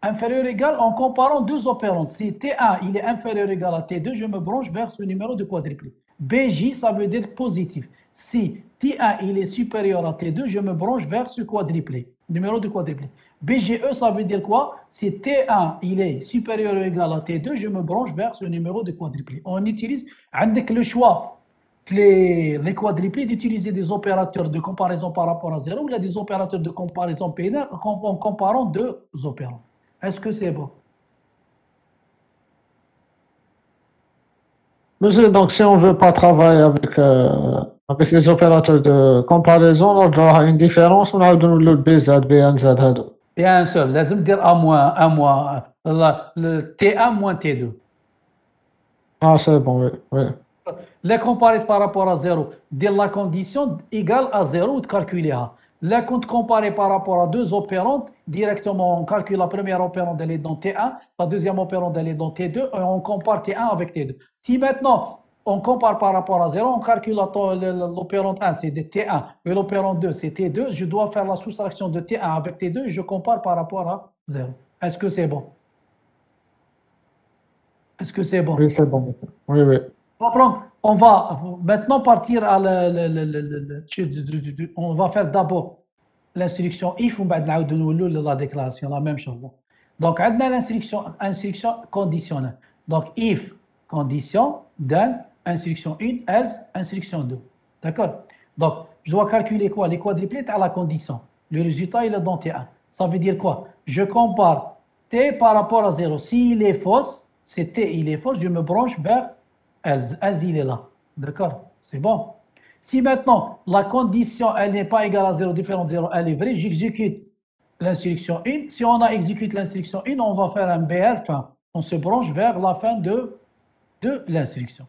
Inférieur ou égal en comparant deux opérandes. Si T1 il est inférieur ou égal à T2, je me branche vers ce numéro de quadruplé. BJ, ça veut dire positif. Si T1 il est supérieur à T2, je me branche vers ce quadruplé, numéro de quadruplé. BGE, ça veut dire quoi? Si T1 il est supérieur ou égal à T2, je me branche vers ce numéro de quadruplé. On utilise avec le choix, les quadruplés, d'utiliser des opérateurs de comparaison par rapport à 0 ou des opérateurs de comparaison PNR en comparant deux opérands. Est-ce que c'est bon? Monsieur, donc si on ne veut pas travailler avec les opérateurs de comparaison, on aura une différence, on a le BZ, BNZ. Bien sûr, لازم dire le T1 moins T2. Ah, c'est bon, oui. Les comparer par rapport à 0, dire la condition égale à 0 ou de calculer. Les comptes comparés par rapport à deux opérandes, directement on calcule la première opérande, elle est dans T1, la deuxième opérande, elle est dans T2, et on compare T1 avec T2. Si maintenant on compare par rapport à 0, on calcule l'opérande 1, c'est de T1, et l'opérande 2, c'est T2, je dois faire la soustraction de T1 avec T2 et je compare par rapport à 0. Est-ce que c'est bon? Est-ce que c'est bon? Oui, c'est bon. Oui. On va maintenant partir à on va faire d'abord l'instruction if ou la déclaration, la même chose. Donc, on a l'instruction conditionnelle. Donc, if, condition, then, instruction 1, else, instruction 2. D'accord? Donc, je dois calculer quoi? Les quadruplets à la condition. Le résultat, il est dans T1. Ça veut dire quoi? Je compare T par rapport à 0. S'il est fausse, c'est T, il est fausse, je me branche vers else, il est là. D'accord? C'est bon. Si maintenant, la condition, elle n'est pas égale à 0, différente de 0, elle est vraie, j'exécute l'instruction 1. Si on a exécuté l'instruction 1, on va faire un BR fin. On se branche vers la fin de l'instruction.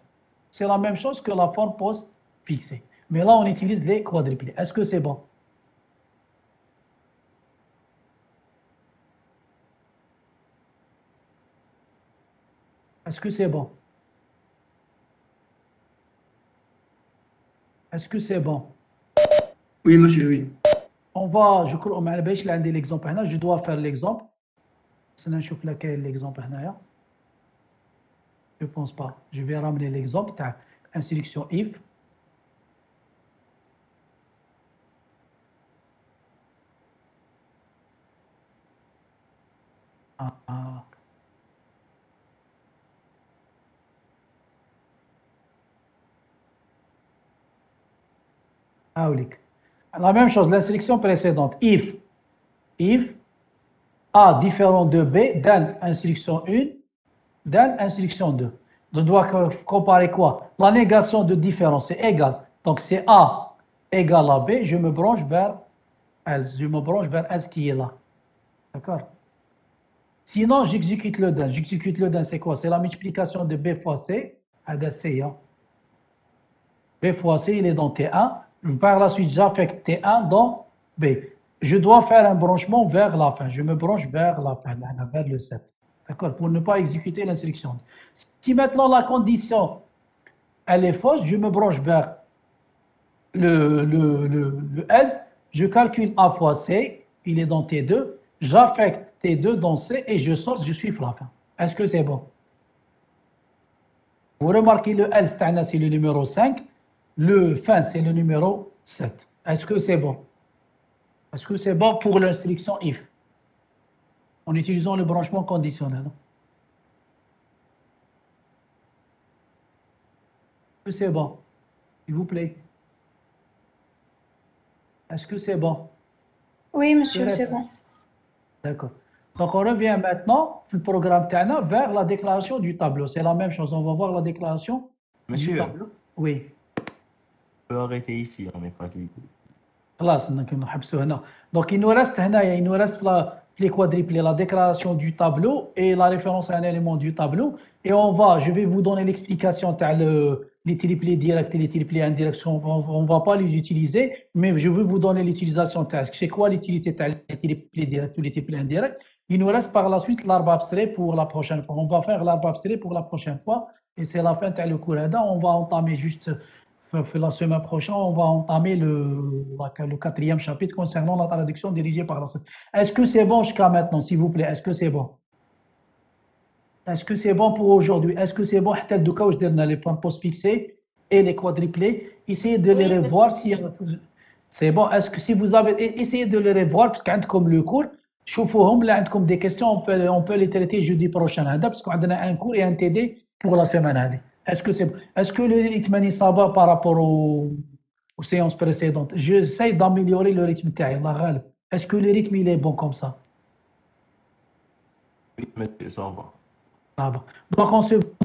C'est la même chose que la forme post-fixée. Mais là, on utilise les quadruplés. Est-ce que c'est bon? Est-ce que c'est bon? Est-ce que c'est bon? Oui, monsieur, oui. On va, je crois, l'exemple. Je dois faire l'exemple. Je ne sais pas lequel l'exemple. Je ne pense pas. Je vais ramener l'exemple. Instruction if. La même chose, l'instruction précédente. If A différent de B, then instruction 1, then instruction 2. Je dois comparer quoi? La négation de différence, c'est égal. Donc, c'est A égale à B, je me branche vers else. Je me branche vers else qui est là. D'accord? Sinon, j'exécute le then. J'exécute le then, c'est quoi? C'est la multiplication de B fois C. B fois C, il est dans T1. Par la suite, j'affecte T1 dans B. Je dois faire un branchement vers la fin. Je me branche vers la fin, vers le 7. D'accord? Pour ne pas exécuter l'instruction. Si maintenant la condition, elle est fausse, je me branche vers le else. Je calcule A fois C, il est dans T2. J'affecte T2 dans C et je sors, je suis la fin. Est-ce que c'est bon? Vous remarquez le else, c'est le numéro 5. Le fin, c'est le numéro 7. Est-ce que c'est bon? Est-ce que c'est bon pour l'instruction if? En utilisant le branchement conditionnel. Est-ce que c'est bon? S'il vous plaît. Est-ce que c'est bon? Oui, monsieur, c'est bon. D'accord. Donc, on revient maintenant, le programme TANA, vers la déclaration du tableau. C'est la même chose. On va voir la déclaration Monsieur, du tableau. Oui. on peut arrêter ici, on est fatigué. Donc, il nous reste les quadruplés, la déclaration du tableau et la référence à un élément du tableau. Et je vais vous donner l'explication les triplés directs et les triplés indirects, on va pas les utiliser, mais je veux vous donner l'utilisation. C'est quoi l'utilité des triplés directs ou les triplés indirects? Il nous reste par la suite l'arbre abstrait pour la prochaine fois. On va faire l'arbre abstrait pour la prochaine fois. Et c'est la fin de le cours. On va entamer juste la semaine prochaine, on va entamer le 4e chapitre concernant la traduction dirigée par la. Est-ce que c'est bon jusqu'à maintenant, s'il vous plaît? Est-ce que c'est bon? Est-ce que c'est bon pour aujourd'hui? Est-ce que c'est bon? Les points post-fixés et les quadruplés. Essayez de les revoir. Si c'est bon. Est-ce que si vous avez essayé de les revoir, parce qu'il comme le cours, شوفوهم là عندكم des questions, on peut les traiter jeudi prochain. Parce qu'on a un cours et un TD pour la semaine. Est-ce que c'est bon? Est-ce que le rythme ça va par rapport aux séances précédentes? J'essaie d'améliorer le rythme. Est-ce que le rythme il est bon comme ça? Oui, monsieur, ça va. Ah bon. Donc on se